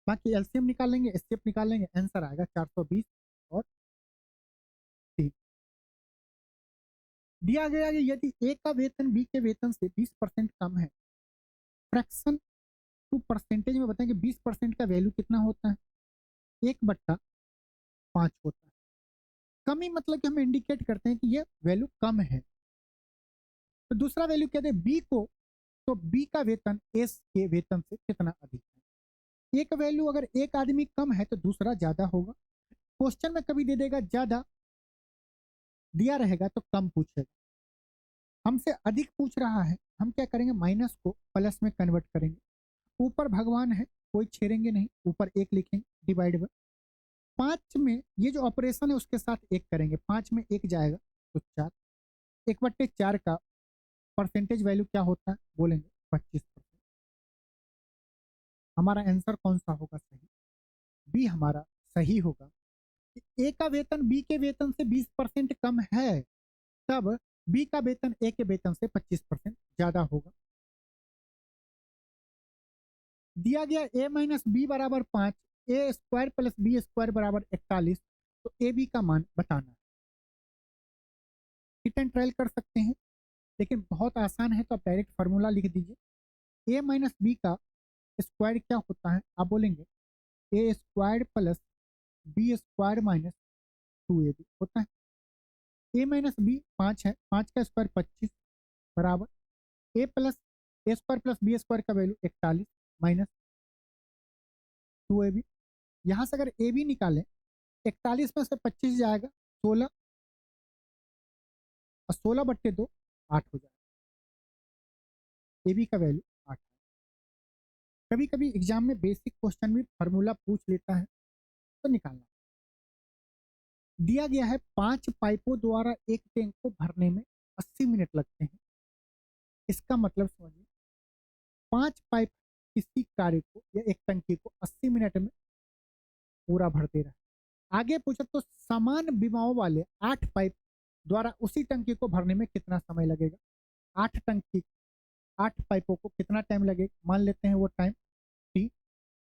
[SPEAKER 1] बाकी एलसीएम निकालेंगे, एचसीएफ निकालेंगे, आंसर आएगा 420 और 3। दिया गया कि यदि ए का वेतन बी के वेतन से 20% कम है, फ्रैक्शन टू परसेंटेज में बताएं कि 20% का वैल्यू कितना होता है? 1/5 होता है। कमी मतलब कि हम इंडिकेट करते हैं कि ये वैल्यू कम है। तो दूसरा वैल्यू कहते हैं बी को, तो बी का वेतन एस के वेतन से कितना अधिक है? एक वैल्यू अगर एक आदमी कम है तो दूसरा ज्यादा होगा। क्वेश्चन में कभी दे देगा ज्यादा, दिया रहेगा तो कम पूछेगा। हमसे अधिक पूछ रहा है, हम क्या करेंगे? माइनस को प्लस में कन्वर्ट करेंगे। ऊपर भगवान है, कोई छेड़ेंगे नहीं, ऊपर एक लिखेंगे, डिवाइड बाय 5 में ये जो ऑपरेशन है उसके साथ एक करेंगे, 5 में एक जाएगा तो 4, 1/4 का परसेंटेज वैल्यू क्या होता है? बोलेंगे 25%। हमारा आंसर कौन सा होगा सही? बी हमारा सही होगा। ए का वेतन बी के वेतन से 20% कम है, तब बी का वेतन ए के वेतन से 25% ज्यादा होगा। दिया गया ए माइनस बी बराबर 5, ए स्क्वायर प्लस बी स्क्वायर बराबर 41, तो ए बी का मान बताना है। हिट एंड ट्रायल कर सकते हैं, लेकिन बहुत आसान है तो आप डायरेक्ट फार्मूला लिख दीजिए। ए माइनस बी का स्क्वायर क्या होता है? आप बोलेंगे A square plus B square minus 2ab होता है। ए माइनस बी 5 है, 5 का स्क्वायर 25 बराबर ए प्लस ए स्क्वायर प्लस बी स्क्वायर का वैल्यू 41 माइनस 2ab। यहाँ से अगर ए बी निकालें, 41 में से 25 जाएगा 16, और 16/2 8 हो जाएगा। ए बी का वैल्यू 8। कभी कभी एग्जाम में बेसिक क्वेश्चन भी फार्मूला पूछ लेता है, तो निकालना। दिया गया है 5 पाइपों द्वारा एक टैंक को भरने में 80 मिनट लगते हैं। इसका मतलब समझिए, 5 पाइप किसी कार्य को या एक टंकी को 80 मिनट में पूरा भर दे रहा है। आगे पूछो तो समान विमाओं वाले 8 पाइप द्वारा उसी टंकी को भरने में कितना समय लगेगा? 8 टंकी, 8 पाइपों को कितना टाइम लगेगा? मान लेते हैं वो टाइम टी।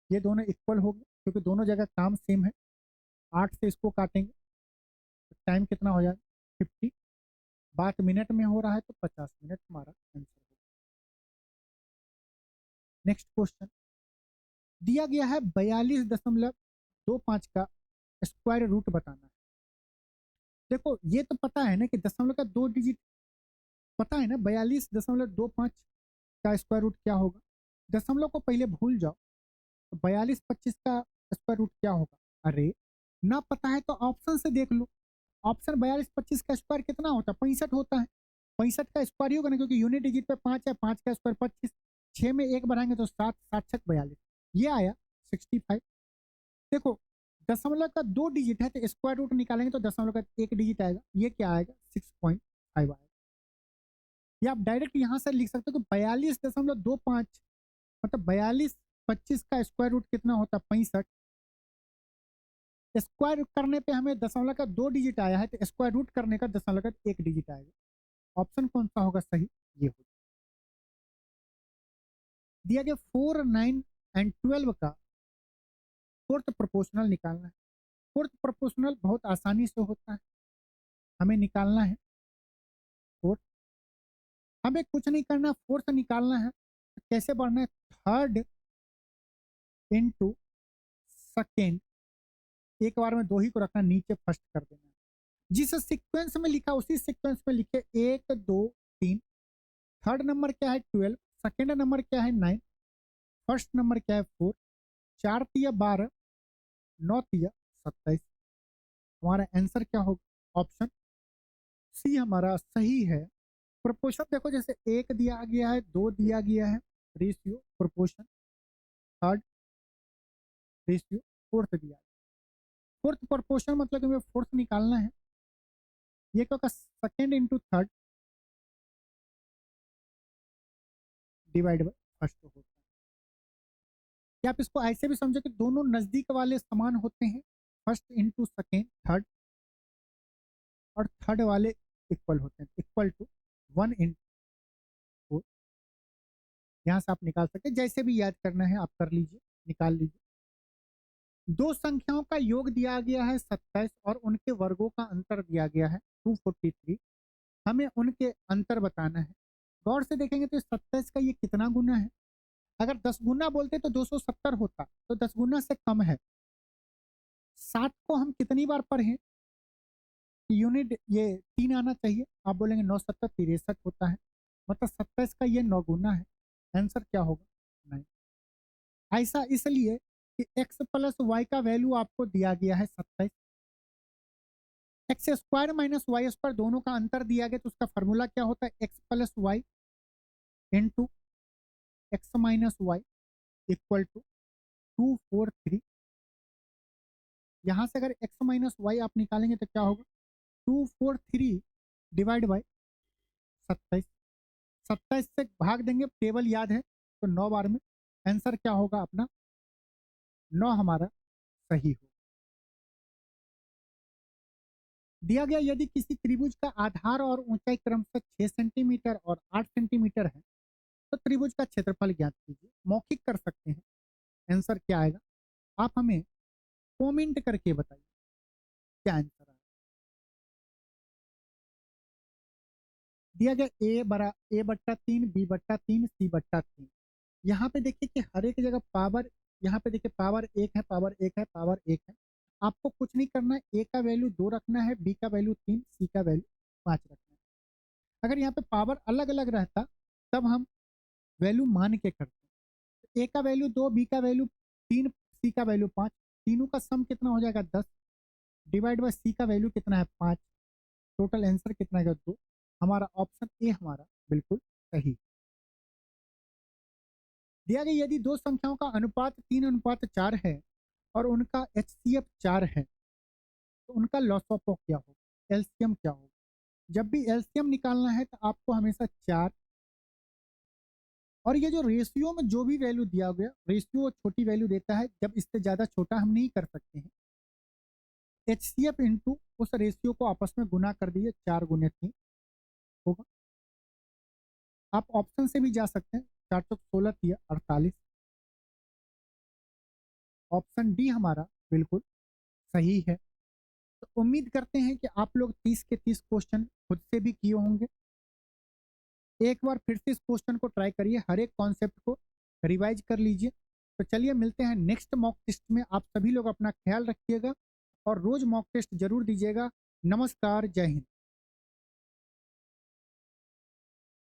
[SPEAKER 1] ये दोनों इक्वल हो गए क्योंकि दोनों जगह काम सेम है। 8 से इसको काटेंगे तो टाइम कितना हो जाएगा? 50। बात मिनट में हो रहा है तो 50 मिनट हमारा आंसर होगा। नेक्स्ट क्वेश्चन, दिया गया है 42.25 का स्क्वायर रूट बताना है। देखो ये तो पता है ना कि दशमलव का 2 डिजिट पता है ना, 42.25 का स्क्वायर रूट क्या होगा। दशमलव को पहले भूल जाओ, तो 42.25 का स्क्वायर रूट क्या होगा। अरे ना पता है तो ऑप्शन से देख लो। ऑप्शन 42.25 का स्क्वायर कितना होता है, 65 होता है। 65 का स्क्वायर ही होगा ना, क्योंकि यूनिट डिजिट पे 5 है, 5 का स्क्वायर 25, 6 में 1 बढ़ाएंगे तो 7, 7 छक 42, ये आया 65। देखो दशमलव का 2 डिजिट है तो स्क्वायर रूट निकालेंगे तो दशमलव का 1 डिजिट आएगा, ये क्या आएगा 6.5 आएगा। या आप डायरेक्ट यहाँ से लिख सकते हो कि 42.25 मतलब 42.25 का स्क्वायर रूट कितना होता है 65। स्क्वायर करने पे हमें दशमलव का 2 डिजिट आया है तो स्क्वायर रूट करने का दशमलव का 1 डिजिट आएगा। ऑप्शन कौन सा होगा सही, ये हो दिया गया। 4, 9 एंड 12 का फोर्थ प्रोपोर्शनल निकालना है। फोर्थ प्रोपोर्शनल बहुत आसानी से होता है, हमें निकालना है फोर्थ। हमें कुछ नहीं करना, फोर्थ निकालना है तो कैसे बढ़ना है, थर्ड इंटू सेकेंड, एक बार में दो ही को रखना, नीचे फर्स्ट कर देना है। जिस सीक्वेंस में लिखा उसी सीक्वेंस में लिखे 1, 2, 3। थर्ड नंबर क्या है 12, सेकेंड नंबर क्या है 9, फर्स्ट नंबर क्या है 4। 4 तिया 12, 9 तिया 27। हमारा आंसर क्या होगा, ऑप्शन सी हमारा सही है। प्रोपोर्शन देखो, जैसे 1 दिया गया है, 2 दिया गया है, ratio proportion, third ratio, fourth दिया है। फोर्थ प्रोपोर्शन मतलब कि हमें फोर्थ निकालना है। ये क्या होगा, second into third divide by first होता है। या आप इसको ऐसे भी समझो कि दोनों नजदीक वाले समान होते हैं, फर्स्ट इंटू सेकेंड थर्ड, और थर्ड वाले इक्वल होते हैं, इक्वल टू 1 इंटू 4। यहाँ से आप निकाल सकते हैं, जैसे भी याद करना है आप कर लीजिए, निकाल लीजिए। दो संख्याओं का योग दिया गया है 27 और उनके वर्गों का अंतर दिया गया है 243। हमें उनके अंतर बताना है। गौर से देखेंगे तो 27 का ये कितना गुना है। अगर 10 गुना बोलते तो 270 होता, तो 10 गुना से कम है। 7 को हम कितनी बार पढ़े, यूनिट ये 3 आना चाहिए, आप बोलेंगे 9 7 63 होता है, मतलब 27 का ये 9 गुना है। आंसर क्या होगा, नहीं। ऐसा इसलिए कि x प्लस वाई का वैल्यू आपको दिया गया है 27, X square minus Y square दोनों का अंतर दिया गया, तो उसका फॉर्मूला क्या होता है, X plus Y into X minus Y equal to 243। यहाँ से अगर एक्स माइनस वाई आप निकालेंगे तो क्या होगा, 243 डिवाइड बाई 27। 27 से भाग देंगे, टेबल याद है तो 9 बार में। आंसर क्या होगा अपना, 9 हमारा सही हो। दिया गया यदि किसी त्रिभुज का आधार और ऊंचाई क्रमशः 6 सेंटीमीटर और 8 सेंटीमीटर है तो त्रिभुज का क्षेत्रफल ज्ञात कीजिए। मौखिक कर सकते हैं, आंसर क्या आएगा आप हमें कमेंट करके बताइए क्या आंसर आएगा। दिया गया a/3, b/3, c/3। यहाँ पे देखिए कि हर एक जगह पावर, यहाँ पे देखिए पावर 1 है, पावर 1 है, पावर 1 है। आपको कुछ नहीं करना है, a का वैल्यू 2 रखना है, b का वैल्यू 3, c का वैल्यू 5 रखना है। अगर यहाँ पे पावर अलग अलग रहता तब हम वैल्यू मान के करते। a का वैल्यू 2, b का वैल्यू 3, c का वैल्यू 5, तीनों का सम कितना हो जाएगा 10, डिवाइड बाय c का वैल्यू कितना है 5, टोटल आंसर कितना है 2। हमारा ऑप्शन ए हमारा बिल्कुल सही। दिया गया यदि दो संख्याओं का अनुपात 3:4 है और उनका HCF 4 है तो उनका लॉस ऑफ क्या होगा, एलसीएम क्या होगा। जब भी एलसीएम निकालना है तो आपको हमेशा 4, और ये जो रेशियो में जो भी वैल्यू दिया गया, रेशियो छोटी वैल्यू देता है, जब इससे ज्यादा छोटा हम नहीं कर सकते हैं। HCF इंटू उस रेशियो को आपस में गुना कर दीजिए, 4 गुने 3 होगा। आप ऑप्शन से भी जा सकते हैं, 4 चौक 16 या 48। ऑप्शन डी हमारा बिल्कुल सही है। तो उम्मीद करते हैं कि आप लोग 30 के 30 क्वेश्चन खुद से भी किए होंगे। एक बार फिर से इस क्वेश्चन को ट्राई करिए, हर एक कॉन्सेप्ट को रिवाइज कर लीजिए। तो चलिए मिलते हैं नेक्स्ट मॉक टेस्ट में। आप सभी लोग अपना ख्याल रखिएगा और रोज मॉक टेस्ट जरूर दीजिएगा। नमस्कार, जय हिंद।